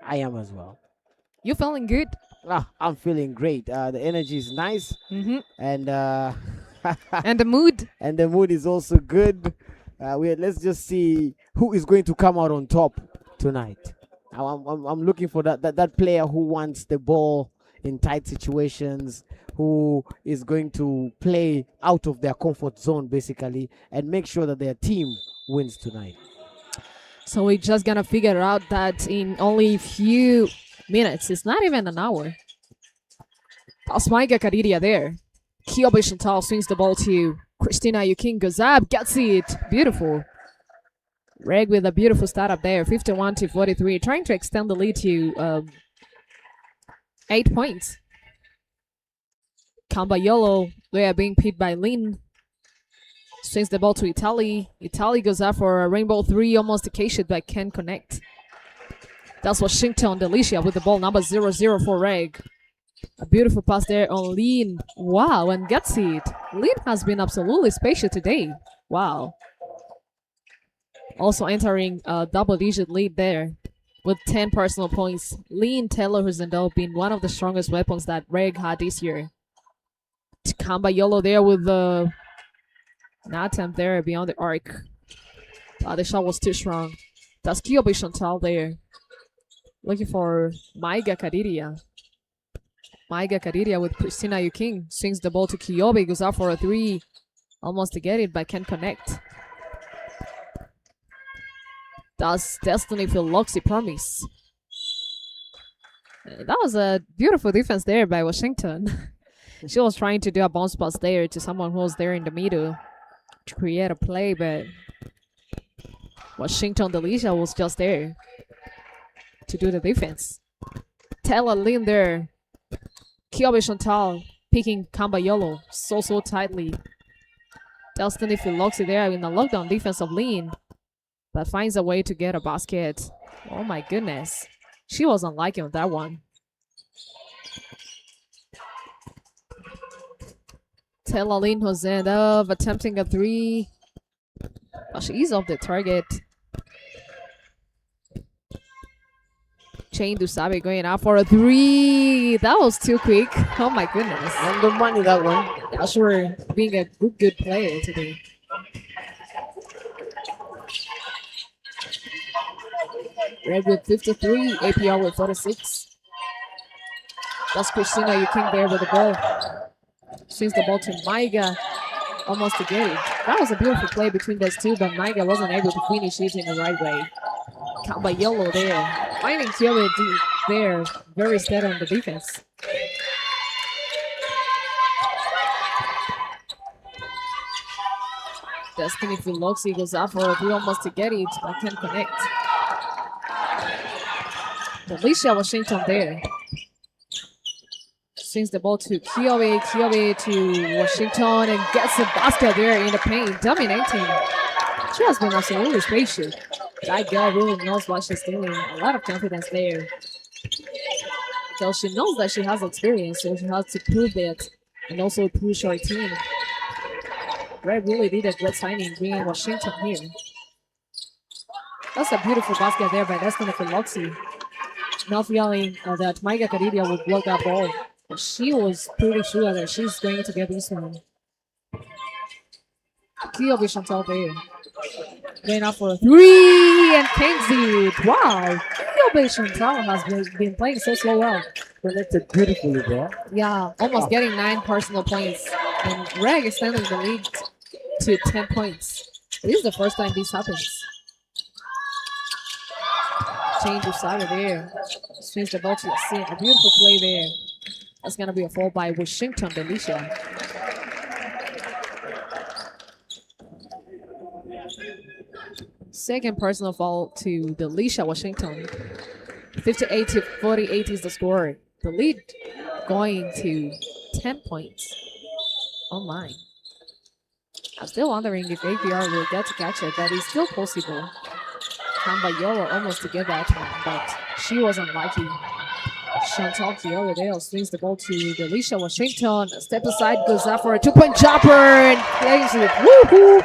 I am as well. You feeling good? I'm feeling great. The energy is nice, Mm-hmm. and And the mood? and the mood is also good. Let's just see who is going to come out on top tonight. I'm looking for that player who wants the ball in tight situations, who is going to play out of their comfort zone basically, and make sure that their team wins tonight. So we're just gonna figure out that in only a few minutes. It's not even an hour. That's Maiga Kariria there. Kyobe Chantal swings the ball to Christina Yukin. Goes up, gets it. Beautiful. Reg with a beautiful startup there, 51 to 43, trying to extend the lead to 8 points. Cambayolo, they are being picked by Lin. Swings the ball to Italy. Italy goes out for a rainbow three, almost a K-shot, but can't connect. That's Washington Delicia with the ball, number 0-0 for Reg. A beautiful pass there on Lin. Wow, and gets it. Lin has been absolutely spacious today. Wow. Also entering a double-digit lead there with 10 personal points. Lin Taylor has ended up being one of the strongest weapons that Reg had this year. Cambayolo there with the attempt there beyond the arc. The shot was too strong. That's Kyobe Chantal there. Looking for Maiga Kariria. Maiga Kariria with Christina Yuking. Swings the ball to Kyobe. Goes out for a three. Almost to get it, but can't connect. That's Destiny Philoxy Promise. That was a beautiful defense there by Washington. She was trying to do a bounce pass there to someone who was there in the middle to create a play, but Washington Delicia was just there to do the defense. Taylor Lin there. Kyobe Chantal picking Cambayolo so tightly. Destiny Philoxy there in the lockdown defense of Lin, but finds a way to get a basket. Oh my goodness. She wasn't liking that one. Taylor Lin was end up attempting a three. Oh, she is off the target. Chain Dusabe going out for a three. That was too quick. Oh my goodness. On the money, that one. Yeah, sure. Being a good player today. Red with 53, APR with 46. That's Christina Yuking there with the ball. Swings the ball to Maiga, almost to get it. That was a beautiful play between those two, but Maiga wasn't able to finish it in the right way. Cambayolo there, finding Kyobe there, very steady on the defense. Destiny Philoxy goes out for a three, almost to get it, but can't connect. Alicia Washington there. Swings the ball to Kyobe to Washington and gets a basket there in the paint, dominating. She has been absolutely spacious. That girl really knows what she's doing. A lot of confidence there. Because she knows that she has experience, so she has to prove it and also push her team. Red really did a great signing bringing Washington here. That's a beautiful basket there by Destiny Philoxy. Not feeling that Maiga Kariria would block that ball. But she was pretty sure that she's going to get this one. Kyobe Chantal there. Going up for a three and takes it. Wow. Kyobe Chantal has been playing so well. Connected beautifully there. Yeah, almost getting 9 personal points. And Reg extending the lead to 10 points. This is the first time this happens. Change of side there. Swings the ball to Yasin. A beautiful play there. That's going to be a fall by Washington, Delisha. Second personal foul to Delisha Washington. 58-48 is the score. The lead going to 10 points. Oh my. I'm still wondering if APR will get to catch it, but it's still possible. Kambayolo almost to get that one, but she was unlucky. Chantal Kioladale swings the ball to Delisha Washington. Step aside, goes up for a 2-point jumper and plays it. Woohoo!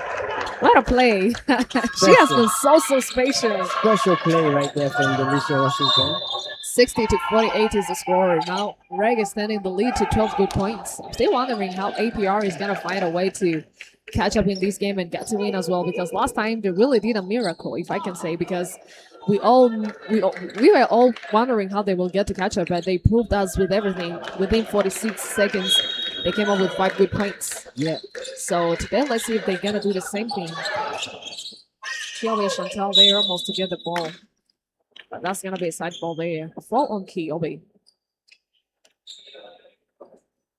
What a play. She has been so spacious. Special play right there from Delisha Washington. 60-48 is the score. Now REG is standing the lead to 12 good points. I'm still wondering how APR is going to find a way to catch up in this game and get to win as well, because last time they really did a miracle, if I can say, because we were all wondering how they will get to catch up, but they proved us with everything. Within 46 seconds, they came up with 5 good points. Yeah. So today, let's see if they're gonna do the same thing. Kyobe and Chantal, they almost to get the ball, but that's gonna be a side ball there. A fault on Kyobe.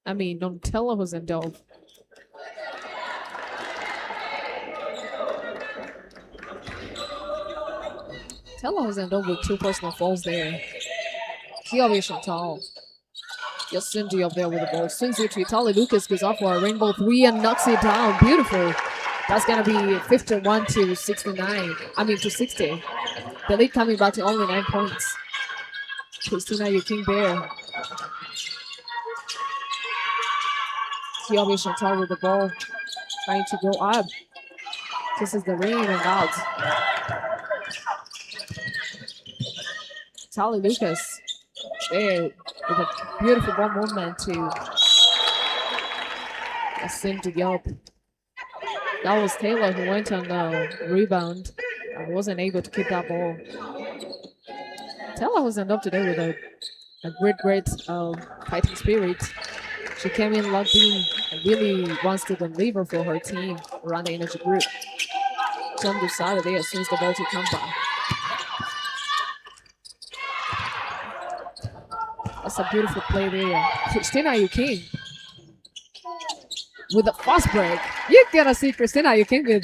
I mean, Donatella was in Dove. Tella was ended up with 2 personal fouls there. Kyobe Chantal. Cindy up there with the ball. Swings it to Italy. Lucas goes off for a rainbow 3 and knocks it down. Beautiful. That's going to be 51-69. I mean, to 60. The lead coming back to only 9 points. Christina Yuking there. Kyobe Chantal with the ball. Trying to go up. This is the ring and out. Tally Lucas there with a beautiful ball movement to Cindy Yelp. That was Taylor who went on the rebound and wasn't able to keep that ball. Taylor was ended up today with a great fighting spirit. She came in locked in and really wants to deliver for her team around the energy group. Jump to Saturday as soon as the ball to come back. That's a beautiful play there. Christina Yuking with a fast break. You're gonna see Christina Yuking with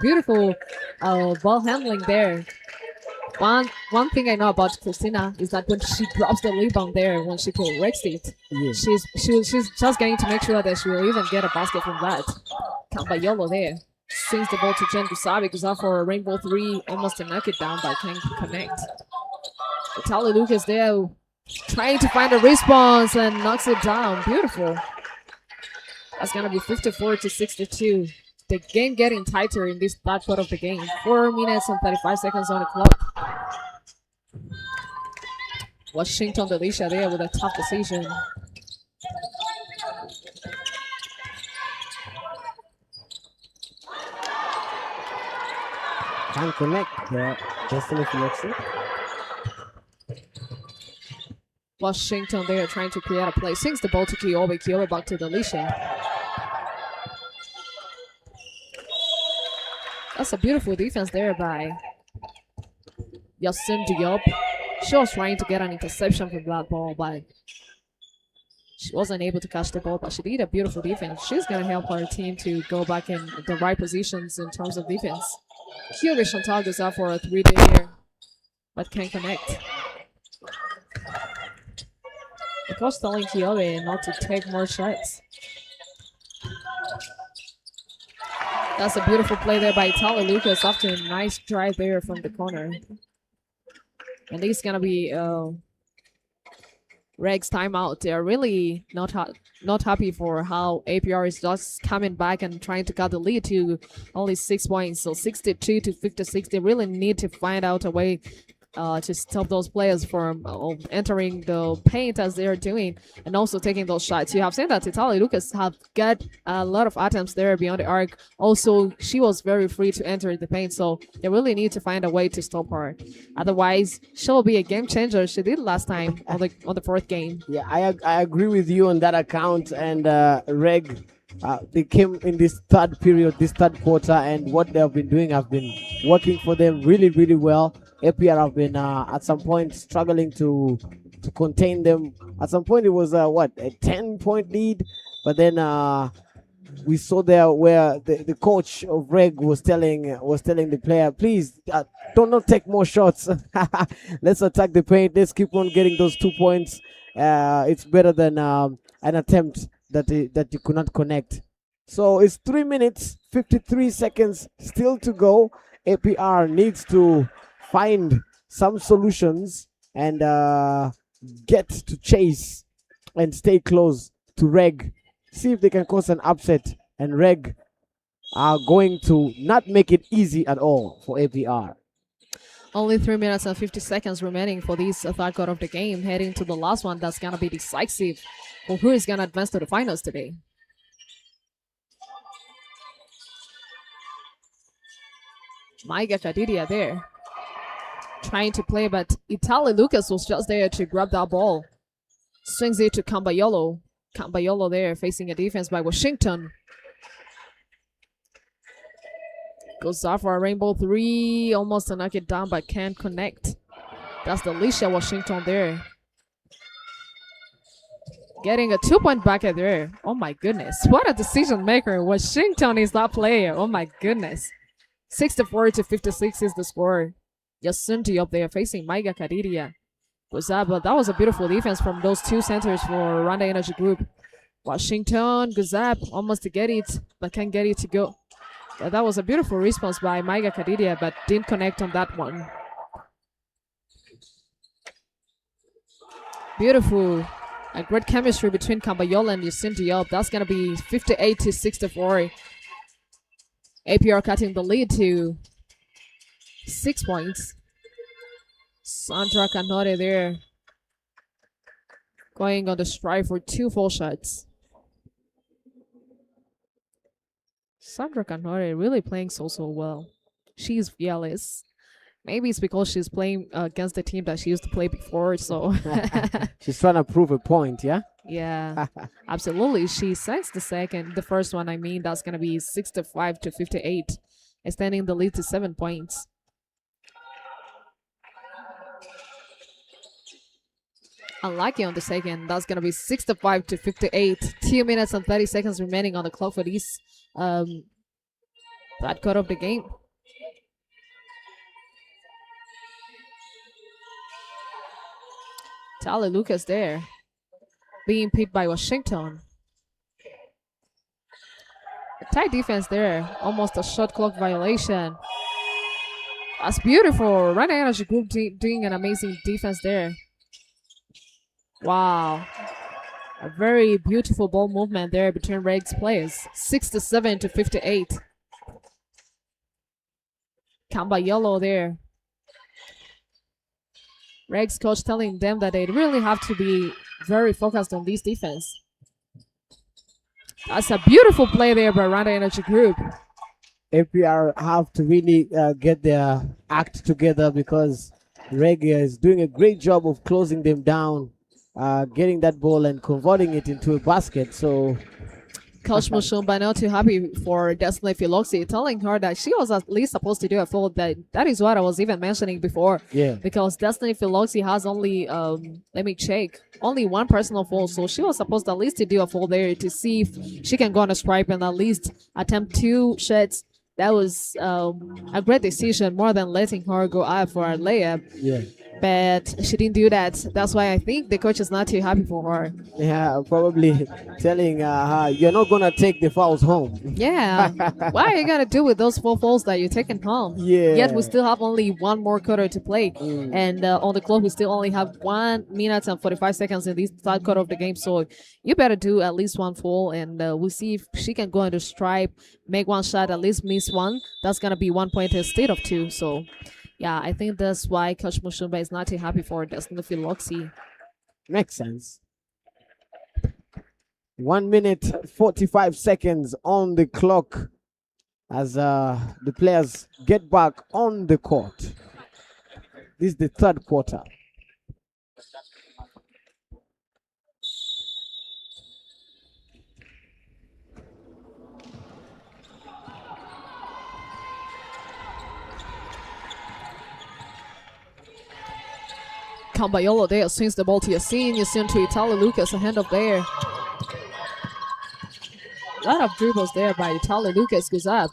beautiful ball handling there. One thing I know about Christina is that when she drops the rebound there, when she corrects it, she's just going to make sure that she will even get a basket from that. Kambayolo there. Swings the ball to Jen Gusavi, goes out for a rainbow 3, almost to knock it down, but can't connect. Italy Lucas there, trying to find a response and knocks it down. Beautiful. That's going to be 54-62. The game getting tighter in this third part of the game. 4 minutes and 35 seconds on the clock. Washington Delisha there with a tough decision. Can't connect there. Destiny Flexi. Washington there trying to create a play. Swings the ball to Kyobe. Kyobe back to Delisha. That's a beautiful defense there by Yasin Diop. She was trying to get an interception from that ball, but she wasn't able to catch the ball, but she did a beautiful defense. She's going to help her team to go back in the right positions in terms of defense. Kyobe Chantal goes out for a 3-day here, but can't connect. The coach telling Kyobe not to take more shots. That's a beautiful play there by Italy Lucas after a nice drive there from the corner. And this is going to be REG's timeout. They're really not happy for how APR is just coming back and trying to cut the lead to only 6 points. So 62-56. They really need to find out a way to stop those players from entering the paint as they are doing and also taking those shots. You have seen that Italy Lucas have got a lot of attempts there beyond the arc. Also, she was very free to enter the paint, so they really need to find a way to stop her. Otherwise, she'll be a game changer. She did last time on the fourth game. Yeah, I agree with you on that account. And REG, they came in this third period, this third quarter, and what they have been doing have been working for them really, really well. APR have been at some point struggling to contain them. At some point, it was what, a 10-point lead, but then we saw there where the coach of REG was telling the player, please don't not take more shots. Let's attack the paint. Let's keep on getting those 2 points. It's better than an attempt that you could not connect. So it's 3 minutes 53 seconds still to go. APR needs to find some solutions and get to chase and stay close to REG. See if they can cause an upset, and REG are going to not make it easy at all for APR. Only 3 minutes and 50 seconds remaining for this third quarter of the game, heading to the last one that's going to be decisive for who is going to advance to the finals today. Maiga Kadidia there, trying to play, but Itali Lucas was just there to grab that ball. Swings it to Cambayolo. Cambayolo there facing a defense by Washington. Goes out for a rainbow three, almost to knock it down, but can't connect. That's the Alicia Washington there. Getting a 2-point bucket there. Oh my goodness. What a decision maker. Washington is that player. Oh my goodness. 64 to 56 is the score. Yasunti up there facing Maiga Kadidia. But that was a beautiful defense from those two centers for Rwanda Energy Group. Washington goes up almost to get it, but can't get it to go. Yeah, that was a beautiful response by Maiga Kadidia, but didn't connect on that one. Beautiful. A great chemistry between Cambayola and Yacinto Diop. That's going to be 58 to 64. APR cutting the lead to 6 points. Sandra Canore there, going on the stride for 2 full shots. Sandra Canore really playing so well. She's fearless. Maybe it's because she's playing against the team that she used to play before, so she's trying to prove a point, yeah? Yeah, absolutely. She sets the first one, I mean, that's going to be 65 to 58, extending the lead to 7 points. Unlucky on the second, that's going to be 65 to 58. 2 minutes and 30 seconds remaining on the clock for this third quarter of the game. Tali Lucas there, being picked by Washington. A tight defense there, almost a shot clock violation. That's beautiful. Rwanda Energy Group doing an amazing defense there. Wow. A very beautiful ball movement there between REG's players. 67 to 58. Cambayolo there. REG's coach telling them that they really have to be very focused on this defense. That's a beautiful play there by Rwanda Energy Group. APR have to really get their act together, because REG is doing a great job of closing them down, getting that ball and converting it into a basket. So Coach Mushumba not too happy for Destiny Philoxy, telling her that she was at least supposed to do a foul. That is what I was even mentioning before. Yeah. Because Destiny Philoxy has only, let me check, only one personal foul. So she was supposed at least to do a foul there to see if she can go on a stripe and at least attempt 2 shots. That was a great decision, more than letting her go out for a layup. Yeah. But she didn't do that. That's why I think the coach is not too happy for her. Yeah, probably telling her, you're not going to take the fouls home. Yeah. What are you going to do with those 4 fouls that you're taking home? Yeah. Yet we still have only 1 more quarter to play. And on the clock, we still only have 1 minute and 45 seconds in this third quarter of the game. So you better do at least 1 foul. And we'll see if she can go into stripe, make 1 shot, at least miss 1. That's going to be 1 point instead of 2. So yeah, I think that's why Coach Mushumba is not too happy for Destiny Philoxy. Makes sense. 1 minute 45 seconds on the clock as the players get back on the court. This is the third quarter. Cambayolo there swings the ball to Yasin. Yasin to Italo Lucas, a hand up there. A lot of dribbles there by Italo Lucas. Goes up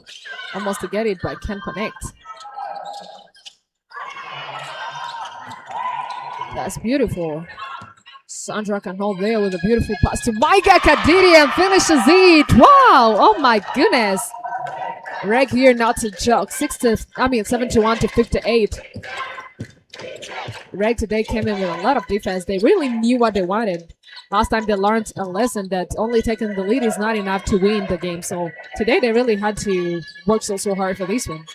almost to get it, but can't connect. That's beautiful. Sandra can hold there with a beautiful pass to Micah Kadiri and finishes it. Wow! Oh my goodness. Reg here not to joke. 71 to 58. Reg today came in with a lot of defense. They really knew what they wanted. Last time they learned a lesson that only taking the lead is not enough to win the game. So today they really had to work so hard for this one.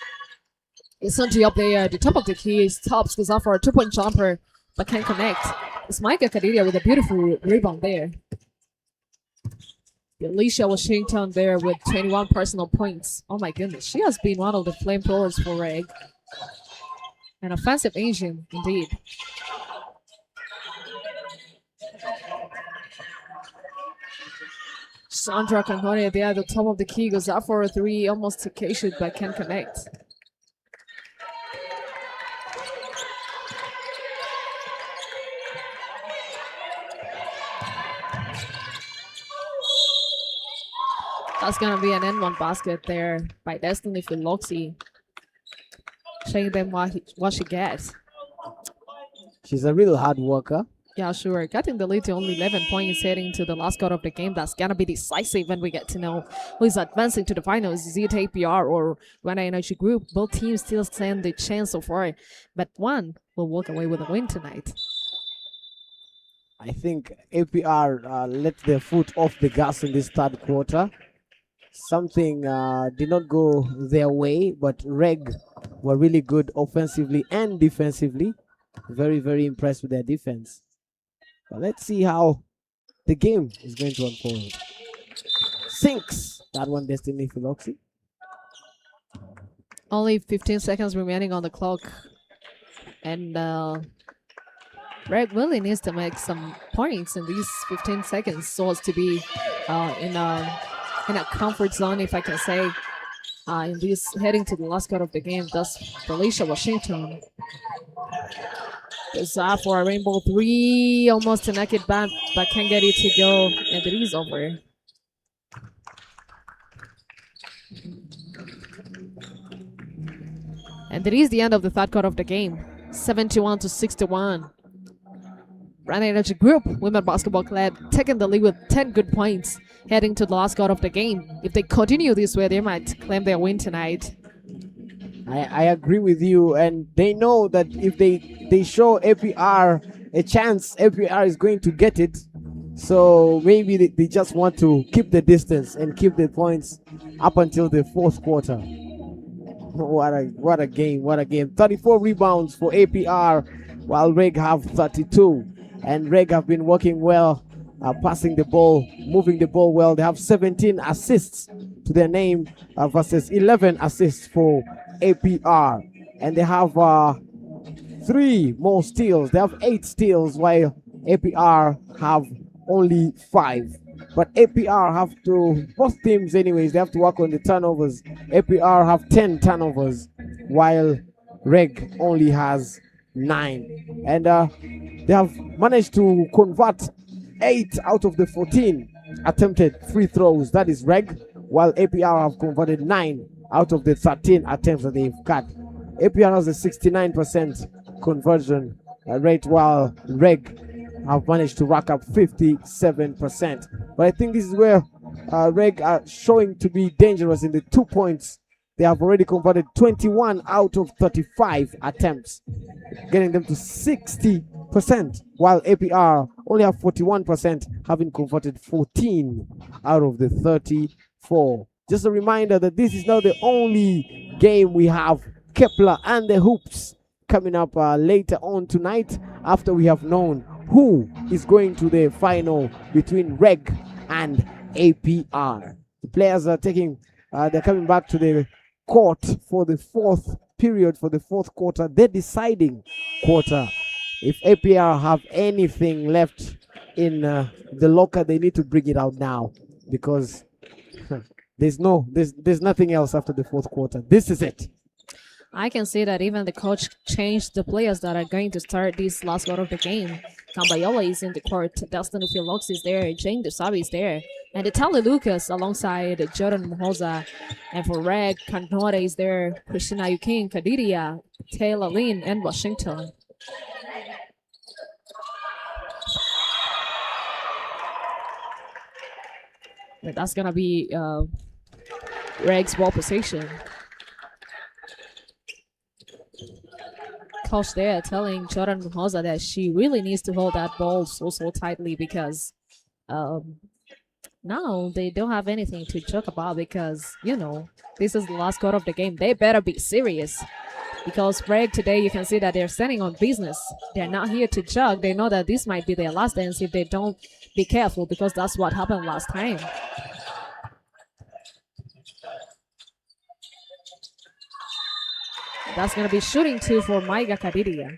It's Sanji up there at the top of the key. Stops, goes out for a 2-point jumper, but can't connect. It's Micah Kadiria with a beautiful rebound there. Alicia Washington there with 21 personal points. Oh my goodness, she has been one of the flamethrowers for Reg. An offensive engine, indeed. Sandra Canone there at the top of the key, goes out for a 3, almost to K-shoot, but can't connect. That's gonna be an N1 basket there by Destiny Philoxy. Showing them what she gets. She's a real hard worker. Yeah, sure. Getting the lead to only 11 points heading to the last quarter of the game. That's gonna be decisive when we get to know who is advancing to the finals. Is it APR or Rwanda Energy Group? Both teams still stand the chance so far, but one will walk away with a win tonight. I think APR let their foot off the gas in this third quarter. Something did not go their way, but Reg were really good offensively and defensively. Very, very impressed with their defense. But let's see how the game is going to unfold. Sinks that one, Destiny Philoxy. Only 15 seconds remaining on the clock. And Reg really needs to make some points in these 15 seconds so as to be in a comfort zone, if I can say, in this heading to the last quarter of the game. That's Felicia Washington. Goes out for a rainbow 3, almost to knock it back, but can't get it to go, and it is over. And it is the end of the third quarter of the game. 71 to 61. Rwanda Energy Group Women Basketball Club taking the lead with 10 good points heading to the last quarter of the game. If they continue this way, they might claim their win tonight. I agree with you, and they know that if they show APR a chance, APR is going to get it. So maybe they just want to keep the distance and keep the points up until the fourth quarter. What a game, what a game. 34 rebounds for APR, while Reg have 32. And Reg have been working well, passing the ball, moving the ball well. They have 17 assists to their name versus 11 assists for APR. And they have 3 more steals. They have 8 steals, while APR have only 5. But APR have to, both teams anyways, they have to work on the turnovers. APR have 10 turnovers, while Reg only has 9. And they have managed to convert 8 out of the 14 attempted free throws. That is Reg, while APR have converted 9 out of the 13 attempts that they've got. APR has a 69% conversion rate, while Reg have managed to rack up 57%. But I think this is where Reg are showing to be dangerous in the 2 points. They have already converted 21 out of 35 attempts, getting them to 60%, while APR only have 41%, having converted 14 out of the 34. Just a reminder that this is not the only game. We have Kepler and the Hoops coming up later on tonight, after we have known who is going to the final between Reg and APR. The players are they're coming back to the court for the fourth period, for the fourth quarter, the deciding quarter. If APR have anything left in the locker, they need to bring it out now, because there's nothing else after the fourth quarter. This is it. I can see that even the coach changed the players that are going to start this last quarter of the game. Cambayola is in the court. Dustin Ufilox is there. Jane Dusabi is there. And Italy Lucas alongside Jordan Mohoza. And for REG, Kanore is there. Christina Yukin, Kadidia, Taylor Lynn, and Washington. And that's going to be REG's ball position. Coach there telling Jordan Mohoza that she really needs to hold that ball so tightly because now they don't have anything to joke about because, you know, this is the last quarter of the game. They better be serious because REG today, you can see that they're standing on business. They're not here to joke. They know that this might be their last dance if they don't be careful because that's what happened last time. That's going to be shooting 2 for Maiga Kadidia.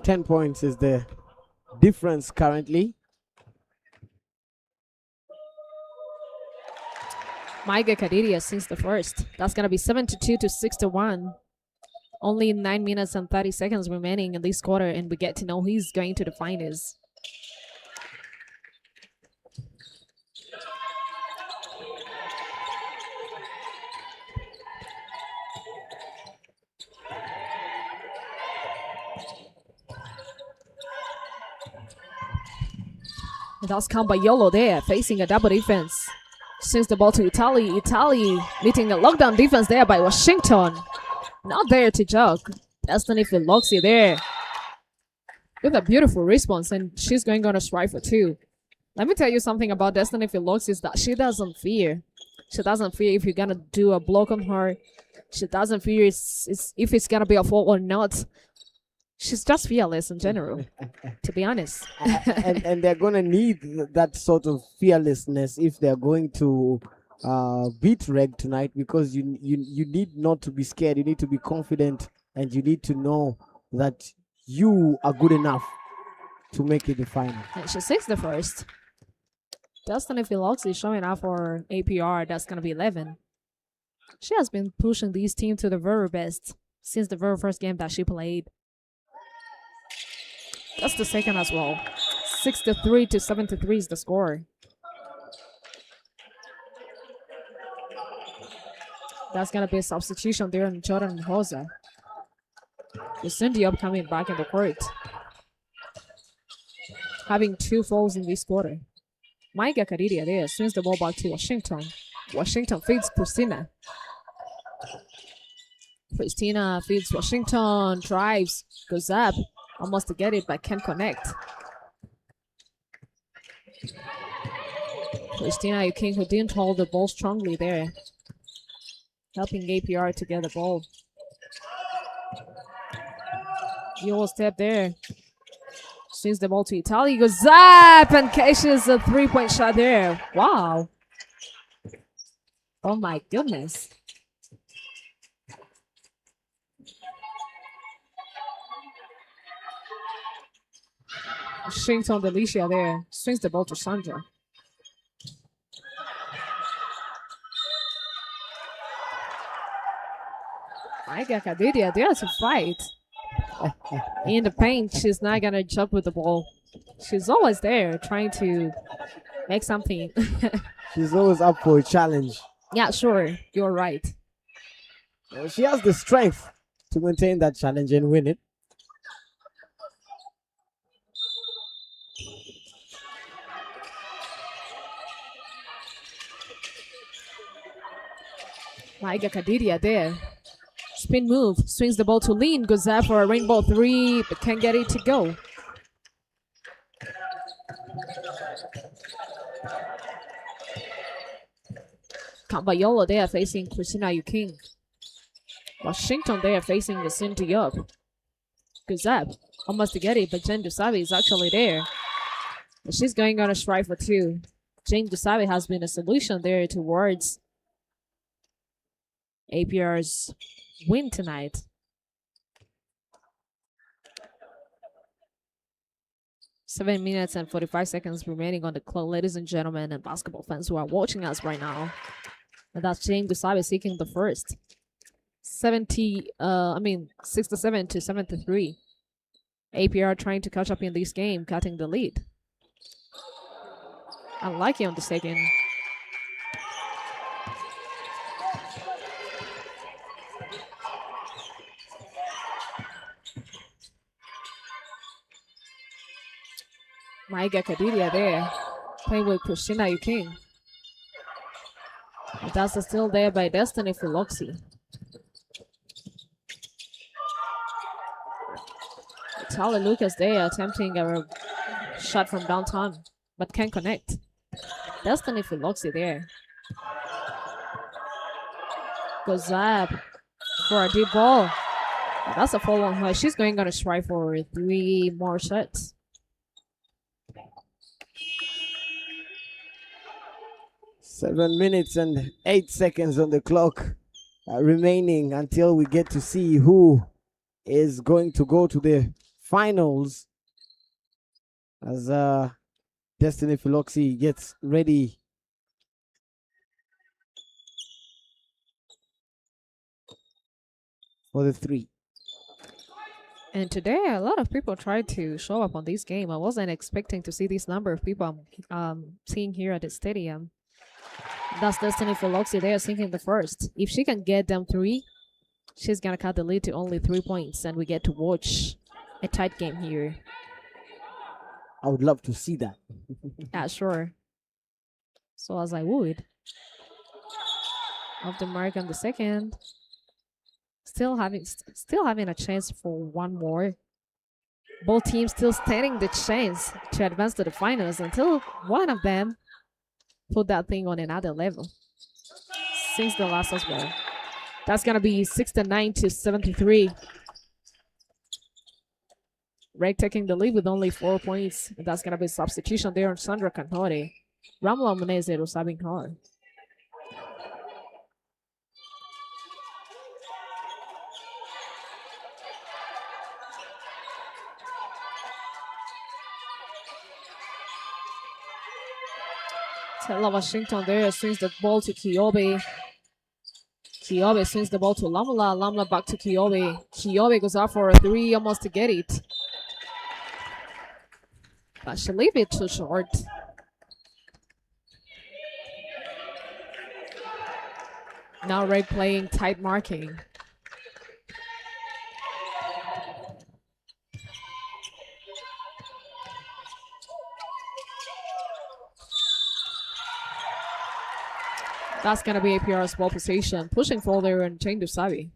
$10 points is the difference currently. Maiga Kadidia since the first. That's going to be 72 to 61. Only 9 minutes and 30 seconds remaining in this quarter, and we get to know who's going to the finals. That's Cambayolo there, facing a double defense. Sends the ball to Italy. Italy meeting a lockdown defense there by Washington. Not there to joke. Destiny Philoxi there with a beautiful response, and she's going on a strike for 2. Let me tell you something about Destiny Philoxi is that she doesn't fear. She doesn't fear if you're going to do a block on her. She doesn't fear if it's going to be a fault or not. She's just fearless in general, to be honest. and they're going to need that sort of fearlessness if they're going to beat REG tonight, because you need not to be scared. You need to be confident, and you need to know that you are good enough to make it the final. And she takes the first. Destiny Philoxi is showing up for APR. That's going to be 11. She has been pushing this team to the very best since the very first game that she played. That's the second as well. 63 to 73 is the score. That's going to be a substitution there on Jordan Mohoza. Diop coming back in the court. Having 2 fouls in this quarter. Maiga Kadidia there swings the ball back to Washington. Washington feeds Christina. Christina feeds Washington. Drives. Goes up. Almost to get it, but can't connect. Christina Yuking, who didn't hold the ball strongly there. Helping APR to get the ball. Yolo step there. Swings the ball to Italy. Goes up and catches a 3-point shot there. Wow. Oh my goodness. Shinks on Delicia there. Swings the ball to Sandra. Maiga Kadidia there to fight. In the paint, she's not going to jump with the ball. She's always there trying to make something. She's always up for a challenge. Yeah, sure. You're right. She has the strength to maintain that challenge and win it. Maiga Kadidia there. Spin move. Swings the ball to Lean. Goes out for a rainbow 3, but can't get it to go. Cambayolo there facing Christina Yuking. Washington there facing the Sin Diop. Goes up. Almost to get it, but Jen Dusabe is actually there. And she's going on a strike for 2. Jane Dusabe has been a solution there towards APR's win tonight. 7 minutes and 45 seconds remaining on the clock, ladies and gentlemen, and basketball fans who are watching us right now. And that's James Gusabe seeking the first. 67 to 73. APR trying to catch up in this game, cutting the lead. Unlucky on the second. Maiga Kadiria there, playing with Christina Yuking. That's still there by Destiny Philoxy. Tyler Lucas there attempting a shot from downtown, but can't connect. Destiny Philoxy there. Goes up for a deep ball. That's a foul on her. She's going on a strike for 3 more shots. Seven minutes and 8 seconds on the clock remaining until we get to see who is going to go to the finals as Destiny Philoxy gets ready. For the 3. And today, a lot of people tried to show up on this game. I wasn't expecting to see this number of people I'm seeing here at the stadium. That's Destiny Philoxy there sinking the first. If she can get them 3, she's gonna cut the lead to only 3 points, and we get to watch a tight game here. I would love to see that. Yeah, sure. So as I would. Off the mark on the second. Still having a chance for one more. Both teams still standing the chance to advance to the finals until one of them put that thing on another level. Since the last as well. That's gonna be 69 to 73. REG taking the lead with only 4 points. And that's gonna be substitution there on Sandra Cantore. Ramla Munezero subbing her. Tella Washington there swings the ball to Kiyobe. Kiyobe swings the ball to Lamla. Lamla back to Kiyobe. Kiyobe goes out for a 3, almost to get it. But she leave it too short. Now REG playing tight marking. That's gonna be APR's ball position, pushing further and change to Savi.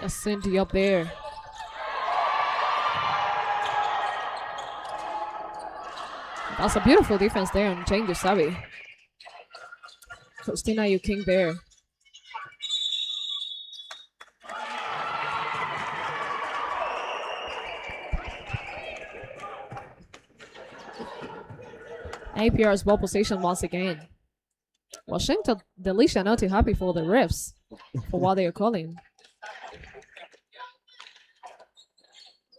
That's Cindy up there. That's a beautiful defense there on Jane Dusabi. Christina Yuking there. APR's ball position once again. Washington, Delisha not too happy for the refs for what they are calling.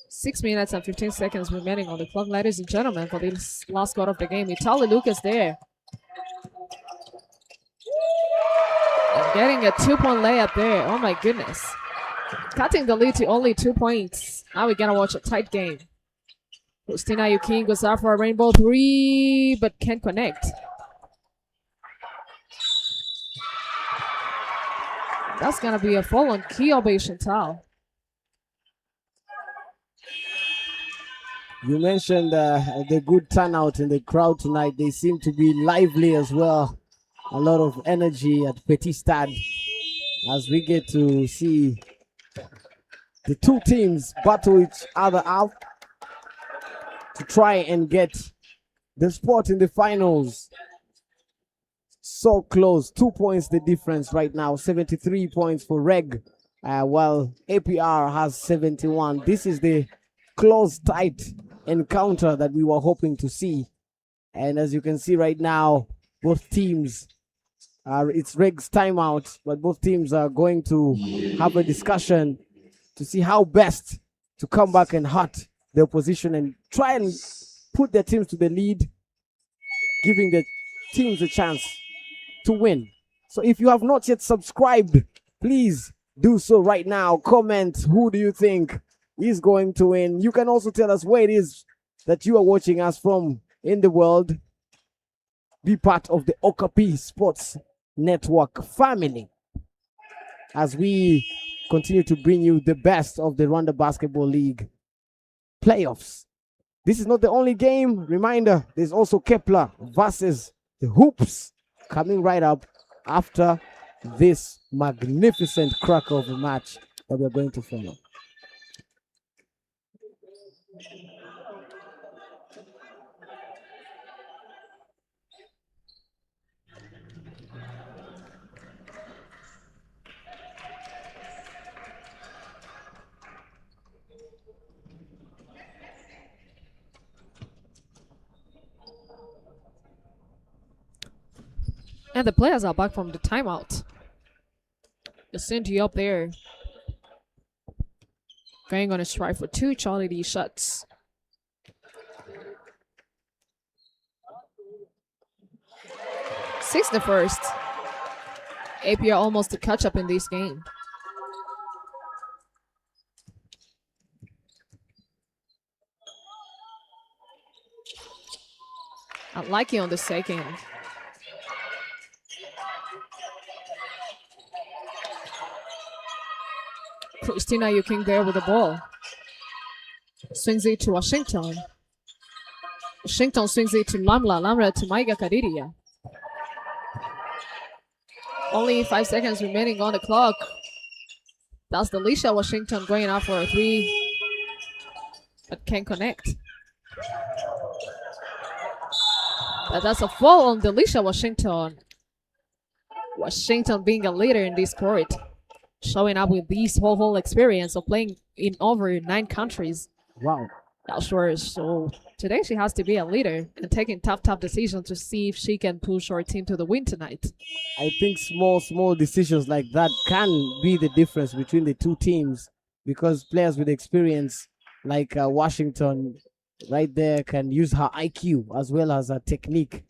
6 minutes and 15 seconds remaining on the clock, ladies and gentlemen, for this last quarter of the game. Italy Lucas there. And getting a 2-point layup there. Oh my goodness. Cutting the lead to only 2 points. Now we're gonna watch a tight game. Christina Yuking goes out for a rainbow 3, but can't connect. That's gonna be a fall on Kiyobe Chantal. You mentioned the good turnout in the crowd tonight. They seem to be lively as well. A lot of energy at PETIT STADE as we get to see the two teams battle each other out to try and get the spot in the finals. So close. 2 points the difference right now. 73 points for REG while APR has 71. This is the close, tight encounter that we were hoping to see. And as you can see right now, both teams it's REG's timeout, but both teams are going to have a discussion to see how best to come back and hurt the opposition and try and put their teams to the lead, giving the teams a chance to win. So if you have not yet subscribed, please do so right now. Comment, who do you think is going to win? You can also tell us where it is that you are watching us from in the world. Be part of the Okapi Sports Network family as we continue to bring you the best of the Rwanda Basketball League playoffs. This is not the only game. Reminder, there's also Kepler versus the Hoops coming right up after this magnificent cracker of a match that we're going to follow. And the players are back from the timeout. Cindy up there. Going on a strike for 2 Charlie shots. Six the first. APR almost to catch up in this game. Unlucky on the second. Christina Yuking there with the ball. Swings it to Washington. Washington swings it to Lamla. Lamla to Maiga Kadiria. Only 5 seconds remaining on the clock. That's Delisha Washington going out for a 3. But can't connect. But that's a foul on Delisha Washington. Washington being a leader in this court. Showing up with this whole experience of playing in over 9 countries. Wow. That's sure. So today she has to be a leader and taking tough decisions to see if she can push her team to the win tonight. I think small decisions like that can be the difference between the two teams, because players with experience like Washington right there can use her IQ as well as her technique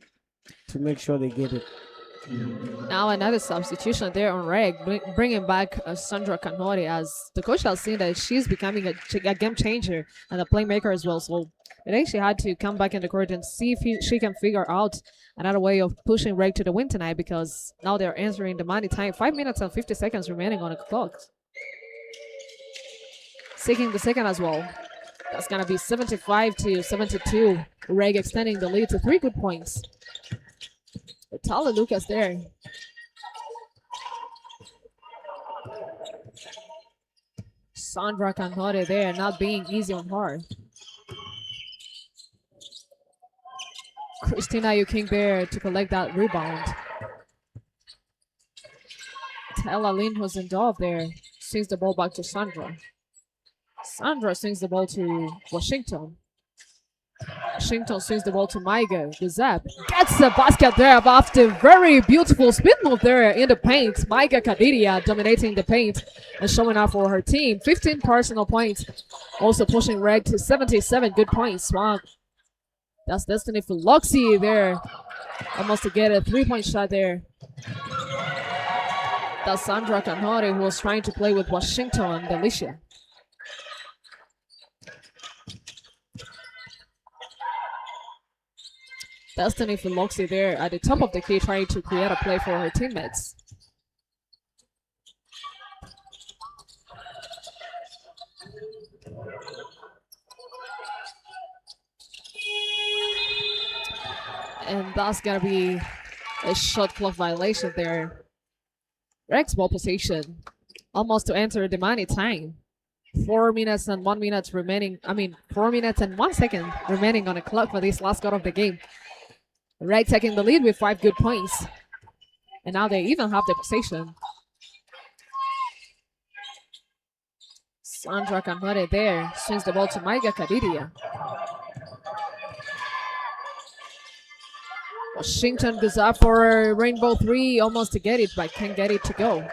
to make sure they get it. Now another substitution there on REG, bringing back Sandra Kanori, as the coach has seen that she's becoming a game changer and a playmaker as well. So today she had to come back in the court and see if she can figure out another way of pushing REG to the win tonight, because now they're entering the money time. 5 minutes and 50 seconds remaining on the clock. Seeking the second as well. That's going to be 75-72. REG extending the lead to 3 good points. Tala Lucas there. Sandra Canore there, not being easy on her. Christina Yuking there to collect that rebound. Tala Lin was involved there. Swings the ball back to Sandra. Sandra swings the ball to Washington. Washington swings the ball to Maiga. The zap gets the basket there after very beautiful spin move there in the paint. Maiga Kadiria dominating the paint and showing up for her team. 15 personal points. Also pushing REG to 77 good points. Wow. That's Destiny for Loxy there. Almost to get a 3-point shot there. That's Sandra Canori, who was trying to play with Washington Delicia. Destiny for Loxy there at the top of the key, trying to create a play for her teammates. And that's gonna be a shot clock violation there. REG's ball position, almost to enter the money time. 4 minutes and 1 minute remaining. 4 minutes and 1 second remaining on the clock for this last quarter of the game. REG taking the lead with 5 good points. And now they even have the possession. Sandra Canore there. Swings the ball to Maiga Kadidia. Washington goes up for a rainbow three, almost to get it, but can't get it to go.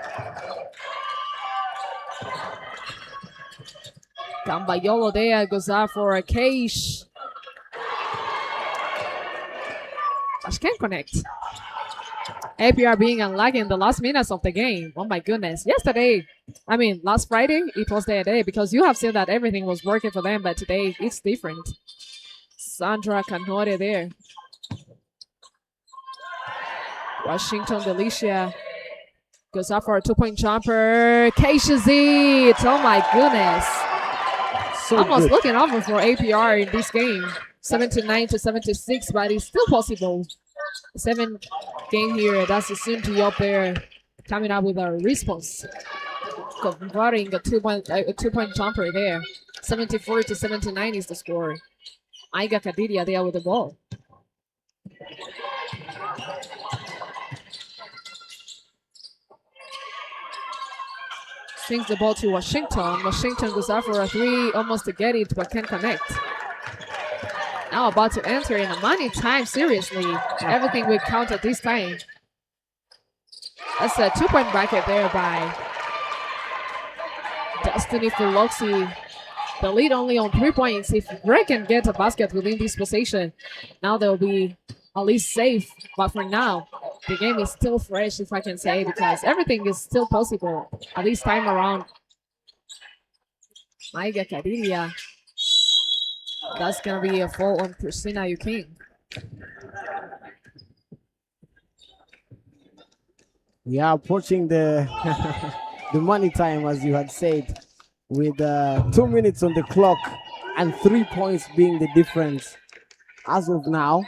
Gambayolo there goes up for a cage. Just can't connect. APR being unlucky in the last minutes of the game. Oh my goodness. Last Friday, it was their day because you have seen that everything was working for them, but today it's different. Sandra Canore there. Washington Delicia goes up for a 2-point jumper. Caches it. Oh my goodness. So Almost good. looking over for APR in this game. 79 to 76, but it's still possible. 7 game here. That's the soon to up there coming up with a response. Converting a 2-point jumper there. 74 to 79 is the score. Aiga Kadidia there with the ball. Swings the ball to Washington. Washington goes out for a three, almost to get it, but can't connect. Now about to enter in a money time, seriously. Everything we count at this time. That's a 2-point bracket there by Destiny Philoxy. The lead only on 3 points. If Greg can get a basket within this possession, now they'll be at least safe. But for now, the game is still fresh, if I can say, because everything is still possible at this time around. Maiga Kadidia. That's going to be a fall on Christina Yuking. We are approaching the the money time, as you had said, with 2 minutes on the clock and 3 points being the difference as of now.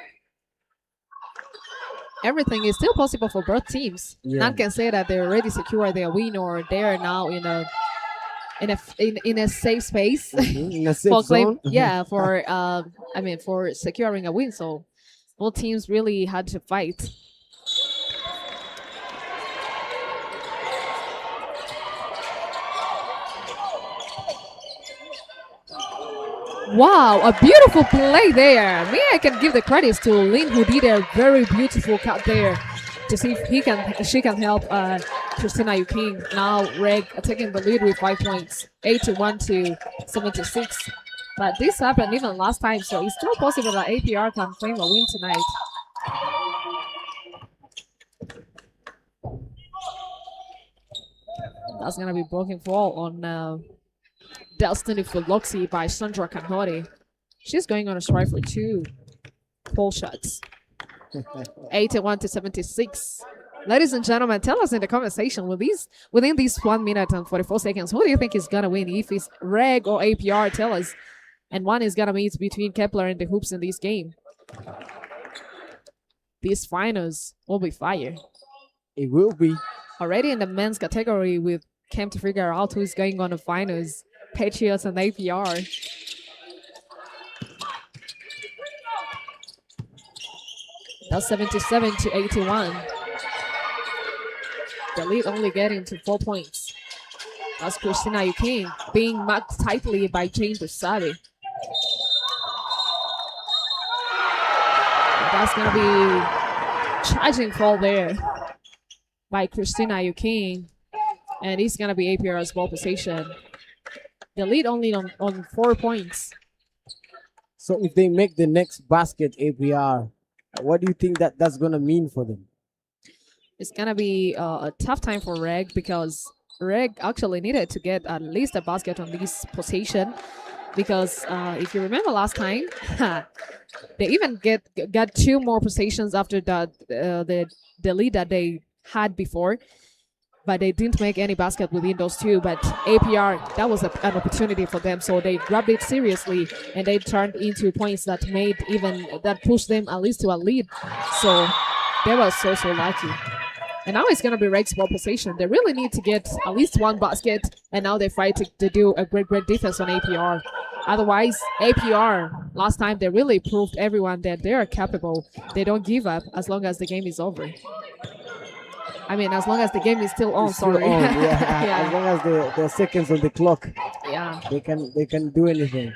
Everything is still possible for both teams. Yeah. None can say that they already secured their win or they are now in a safe space In a safe for zone. for securing a win. So both teams really had to fight. Wow, a beautiful play there. Me, I can give the credits to Lynn, who did a very beautiful cut there to see if she can help Christina Yuking. Now Reg taking the lead with 5 points, 81 to 76. But this happened even last time, so it's still possible that APR can claim a win tonight. That's gonna be broken fall on Destiny Philoxy by Sandra Canori. She's going on a strike for 2 pull shots. 81 to 76. Ladies and gentlemen, tell us in the comment section within these 1 minute and 44 seconds, who do you think is gonna win? If it's Reg or APR, tell us. And one is gonna meet between Kepler and the Hoops in this game. These finals will be fire. It will be. Already in the men's category, we came to figure out who's going on the finals. Patriots and APR. That's 77 to 81. The lead only getting to 4 points. That's Christina Yuking being marked tightly by Jane Bersati. That's going to be charging fall there by Christina Yuking. And it's going to be APR's ball possession. The lead only on 4 points. So if they make the next basket, APR, what do you think that's going to mean for them? It's going to be a tough time for Reg because Reg actually needed to get at least a basket on this possession. Because if you remember last time, they even got 2 more possessions after the lead that they had before. But they didn't make any basket within those 2. But APR, that was an opportunity for them. So they grabbed it seriously and they turned into points that pushed them at least to a lead. So they were so lucky. And now it's going to be Reg's ball possession. They really need to get at least 1 basket. And now they fight to do a great defense on APR. Otherwise, APR, last time they really proved everyone that they are capable. They don't give up as long as the game is over. As long as the game is still on, It's still on, yeah. As long as the seconds on the clock. Yeah. Yeah. They can do anything.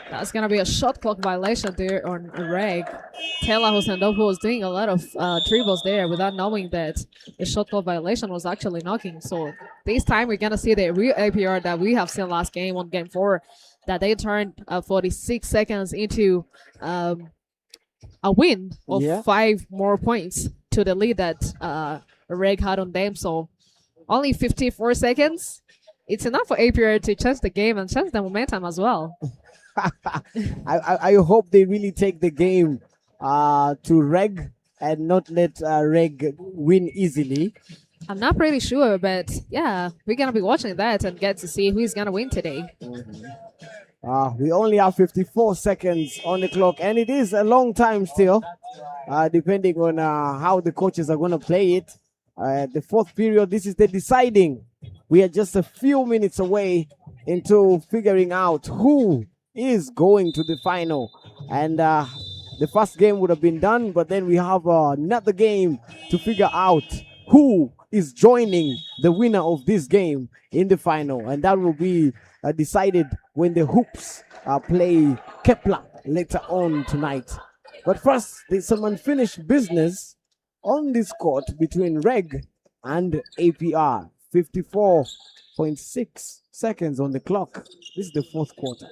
That's gonna be a shot clock violation there on REG. Taylor Hosendov was doing a lot of dribbles there without knowing that the shot clock violation was actually knocking. So this time we're gonna see the real APR that we have seen last game on game 4, that they turned 46 seconds into a win of Yeah. 5 more points to the lead that REG had on them. So only 54 seconds. It's enough for APR to change the game and change the momentum as well. I hope they really take the game to Reg and not let Reg win easily. I'm not pretty sure, but yeah, we're gonna be watching that and get to see who's gonna win today. We only have 54 seconds on the clock, and it is a long time still, depending on how the coaches are going to play it. The fourth period, this is the deciding. We are just a few minutes away into figuring out who is going to the final. And the first game would have been done, but then we have another game to figure out who is joining the winner of this game in the final. And that will be decided when the Hoops play Kepler later on tonight. But first, there's some unfinished business on this court between REG and APR. 54.6 seconds on the clock. This is the fourth quarter.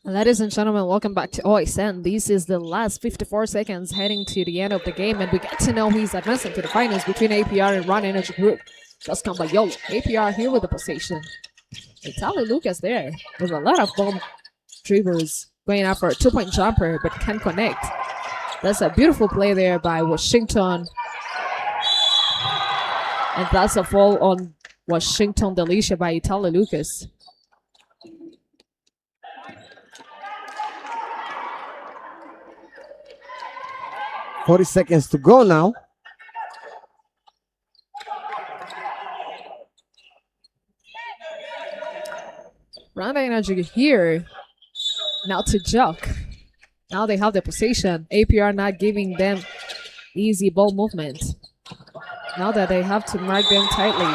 Ladies and gentlemen, welcome back to OSN. This is the last 54 seconds heading to the end of the game, and we get to know who's advancing to the finals between APR and Run Energy Group. Just come by Yolo. APR here with the possession. Itali Lucas there with a lot of bomb dribbles going out for a 2-point jumper, but can't connect. That's a beautiful play there by Washington. And that's a fall on Washington Delicia by Itali Lucas. $40 seconds to go now. Round Energy here. Now to Jock. Now they have the possession. APR not giving them easy ball movement. Now that they have to mark them tightly.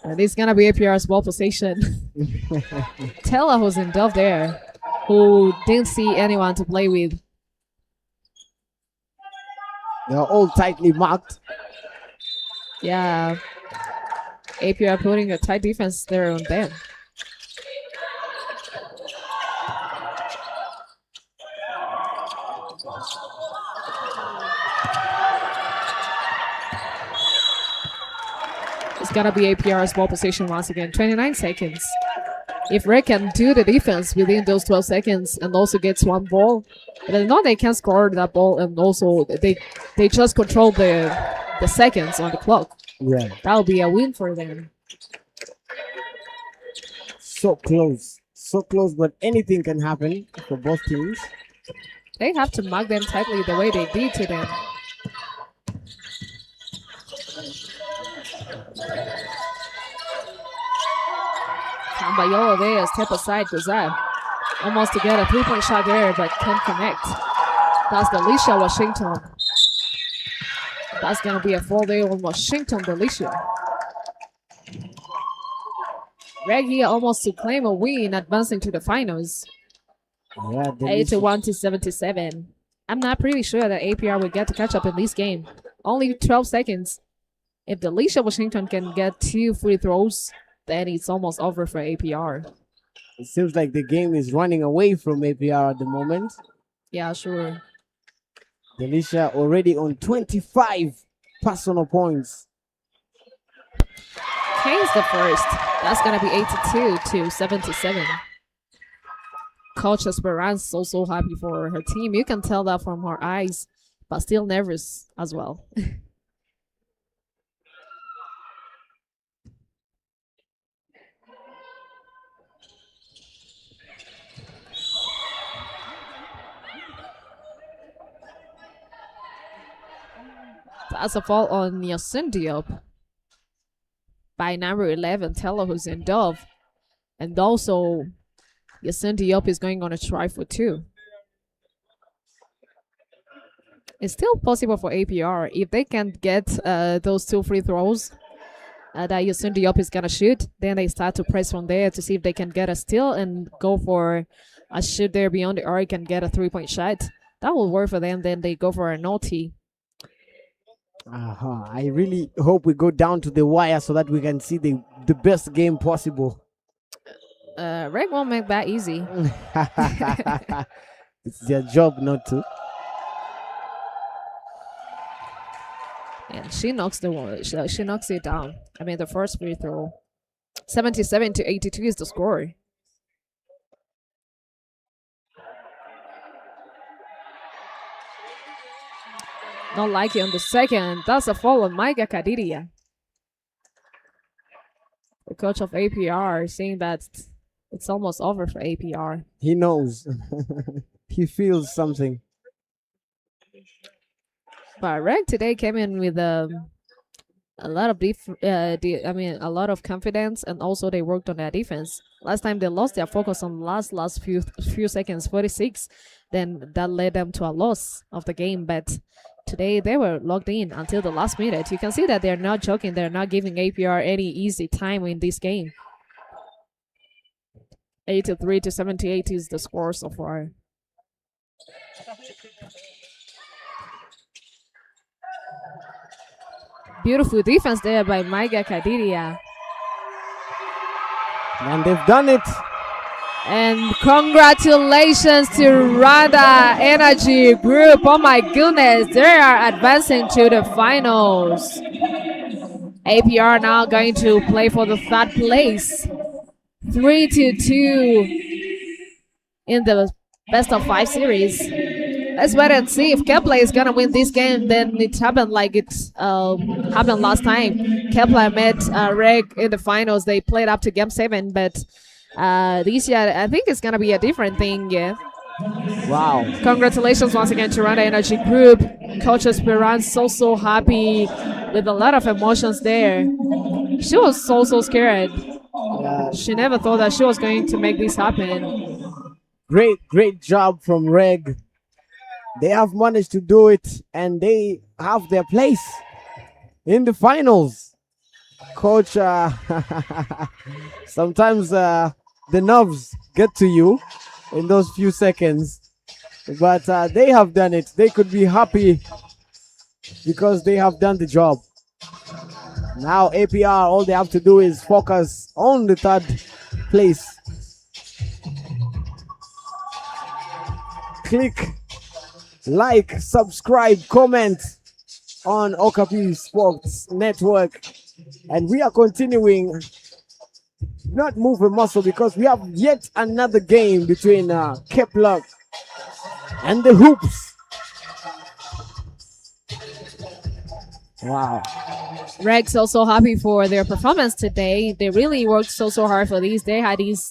And it's gonna be APR's ball possession. Tella was in Dove there, who didn't see anyone to play with. They're all tightly marked. Yeah. APR putting a tight defense there on them. It's gonna be APR's ball position once again. 29 seconds. If REG can do the defense within those 12 seconds and also gets one ball, then no, they can score that ball, and also they just control the seconds on the clock. Yeah. That'll be a win for them. So close. So close, but anything can happen for both teams. They have to mark them tightly the way they did to them. Cambayolo there, step aside, Guzab. Almost to get a 3-point shot there, but can't connect. That's Delicia Washington. That's gonna be a fall there on Washington Delicia. REG here almost to claim a win, advancing to the finals. Yeah, 81 to 77. I'm not pretty sure that APR will get to catch up in this game. Only 12 seconds. If Delicia Washington can get 2 free throws, then it's almost over for APR. It seems like the game is running away from APR at the moment. Yeah, sure. Delicia already on 25 personal points. Kane's the first. That's gonna be 82 to 77. Coach Esperanza is also happy for her team. You can tell that from her eyes, but still nervous as well. That's a fall on Yasin Diop. by number 11, Tella, who's in Dove. And also, Yasin Diop is going on a try for 2. It's still possible for APR if they can get those 2 free throws that Yasin Diop is gonna shoot. Then they start to press from there to see if they can get a steal and go for a shoot there beyond the arc and get a 3-point shot. That will work for them. Then they go for a naughty. I really hope we go down to the wire so that we can see the best game possible. Reg won't make that easy. It's their job not to. And she knocks the one. She knocks it down. I mean, the first free throw. 77-82 is the score. Not like it on the second. That's a foul on Micah Kadiria. The coach of APR saying that it's almost over for APR. He knows. He feels something. But Reg today came in with a lot of a lot of confidence, and also they worked on their defense. Last time they lost their focus on last few seconds, 46. Then that led them to a loss of the game. But today they were locked in until the last minute. You can see that they're not joking. They're not giving APR any easy time in this game. 83-78 is the score so far. Beautiful defense there by Micah Kadiria. And they've done it. And congratulations to Rada Energy Group. Oh my goodness, they are advancing to the finals. APR now going to play for the 3rd place. 3-2 in the best of 5 series. Let's wait and see if Kepler is gonna win this game. Then it happened like it happened last time. Kepler met Reg in the finals. They played up to game 7, but this year I think it's gonna be a different thing. Yeah. Wow. Congratulations once again to Rwanda Energy Group. Coach Esperan so happy with a lot of emotions there. She was so scared. Yeah. She never thought that she was going to make this happen. Great job from Reg. They have managed to do it, and they have their place in the finals. Coach, sometimes the nerves get to you in those few seconds, but they have done it. They could be happy because they have done the job. Now APR, all they have to do is focus on the 3rd place. Click, like, subscribe, comment on Okapi Sports Network. And we are continuing. Not move a muscle because we have yet another game between Kepler and the Hoops. Wow. Reg's also happy for their performance today. They really worked so hard for these. They had this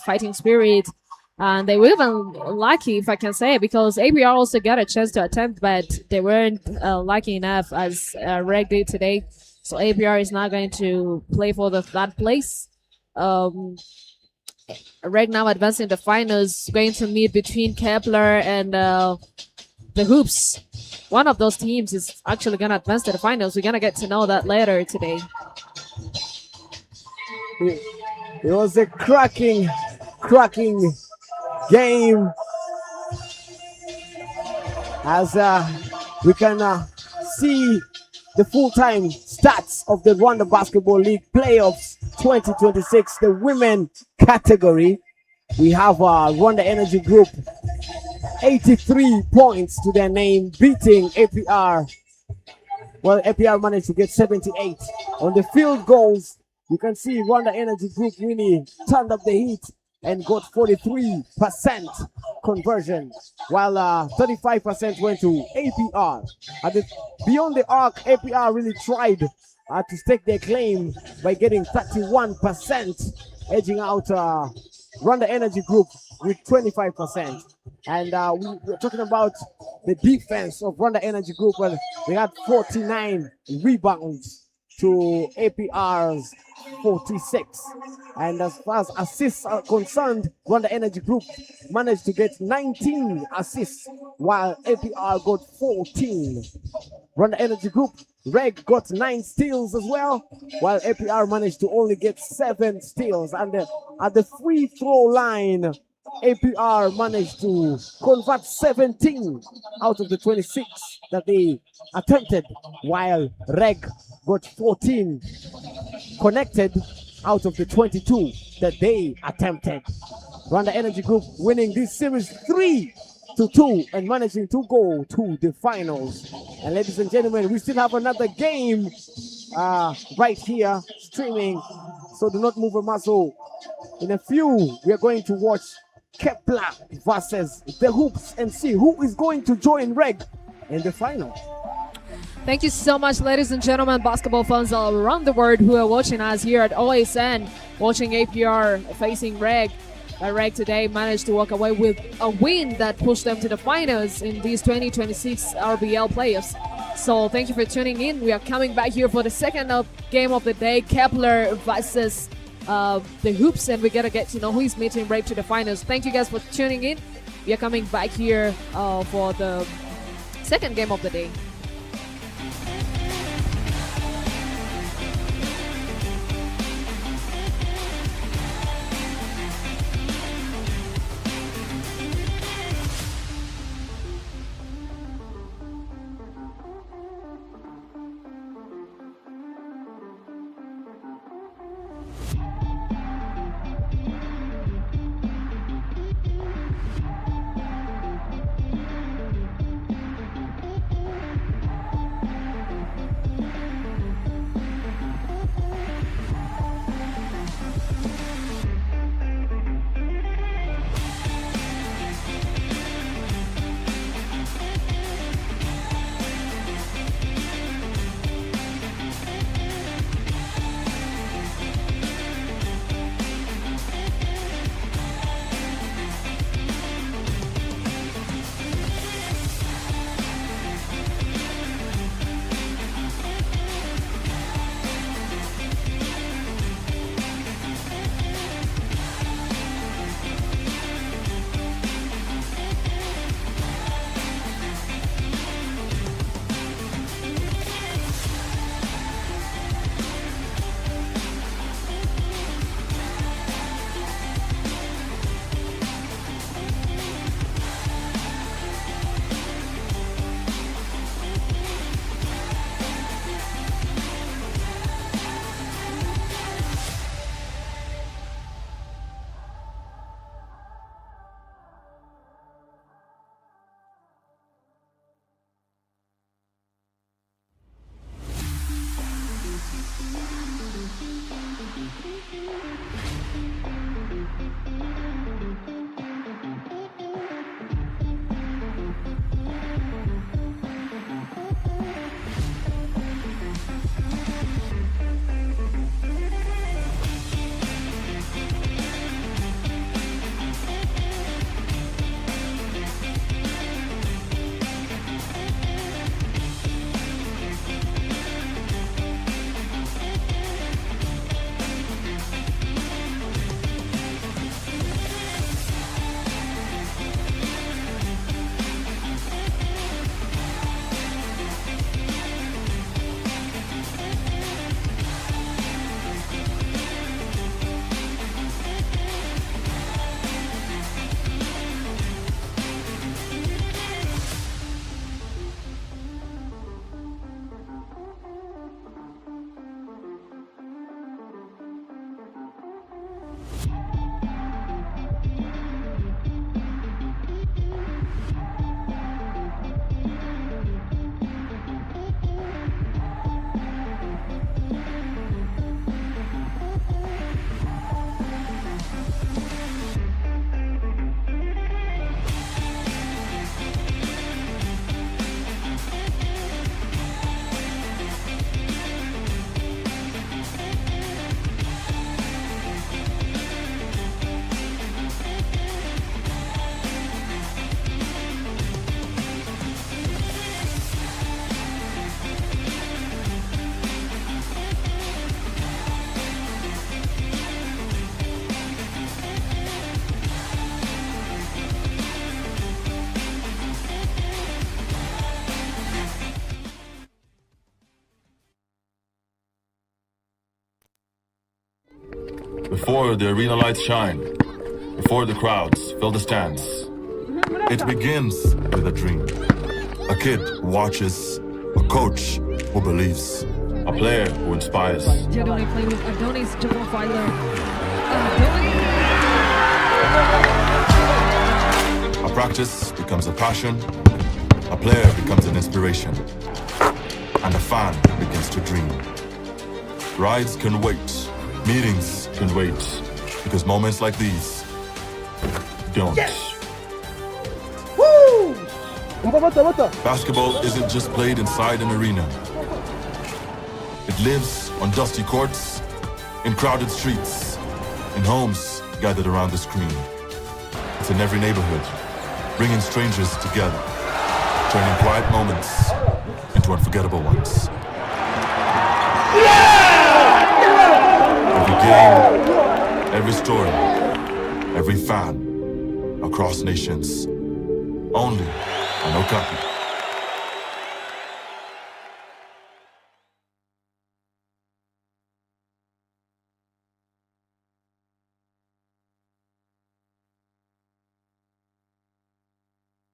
fighting spirit. And they were even lucky, if I can say, because APR also got a chance to attempt, but they weren't lucky enough as Reg did today. So APR is now going to play for the 3rd place. Reg now advancing the finals, going to meet between Kepler and the Hoops. One of those teams is actually going to advance to the finals. We're going to get to know that later today. It was a cracking game, as we can see the full-time stats of the Rwanda Basketball League Playoffs 2026, the women category. We have Rwanda Energy Group, 83 points to their name, beating APR. Well, APR managed to get 78. On the field goals, you can see Rwanda Energy Group really turned up the heat and got 43% conversion, while 35% went to APR. Beyond the arc, APR really tried to stake their claim by getting 31%, edging out Rwanda Energy Group with 25%. And we're talking about the defense of Rwanda Energy Group. Well, they had 49 rebounds to to APR's 46. And as far as assists are concerned, Rwanda Energy Group managed to get 19 assists, while APR got 14. Rwanda Energy Group, REG got 9 steals as well, while APR managed to only get 7 steals. And at the free throw line, APR managed to convert 17 out of the 26 that they attempted, while REG got 14 connected out of the 22 that they attempted. Rwanda Energy Group winning this series 3-2 and managing to go to the finals. And ladies and gentlemen, we still have another game right here streaming, so do not move a muscle. In a few, we are going to watch Kepler versus the Hoops and see who is going to join REG in the final. Thank you so much, ladies and gentlemen, basketball fans all around the world who are watching us here at OSN, watching APR facing REG. REG today managed to walk away with a win that pushed them to the finals in these 2026 RBL playoffs. So thank you for tuning in. We are coming back here for the second game of the day, Kepler versus the Hoops, and we're gonna get to know who is meeting REG to the finals. Thank you guys for tuning in. We are coming back here for the second game of the day. Before the arena lights shine, before the crowds fill the stands, it begins with a dream. A kid who watches, a coach who believes, a player who inspires. Jadoni playing with Adonis Jabal A practice becomes a passion, a player becomes an inspiration, and a fan begins to dream. Rides can wait, meetings can wait, because moments like these don't. Woo! Basketball isn't just played inside an arena. It lives on dusty courts, in crowded streets, in homes gathered around the screen. It's in every neighborhood, bringing strangers together, turning quiet moments into unforgettable ones. Every game, every story, every fan, across nations, only on Okapi.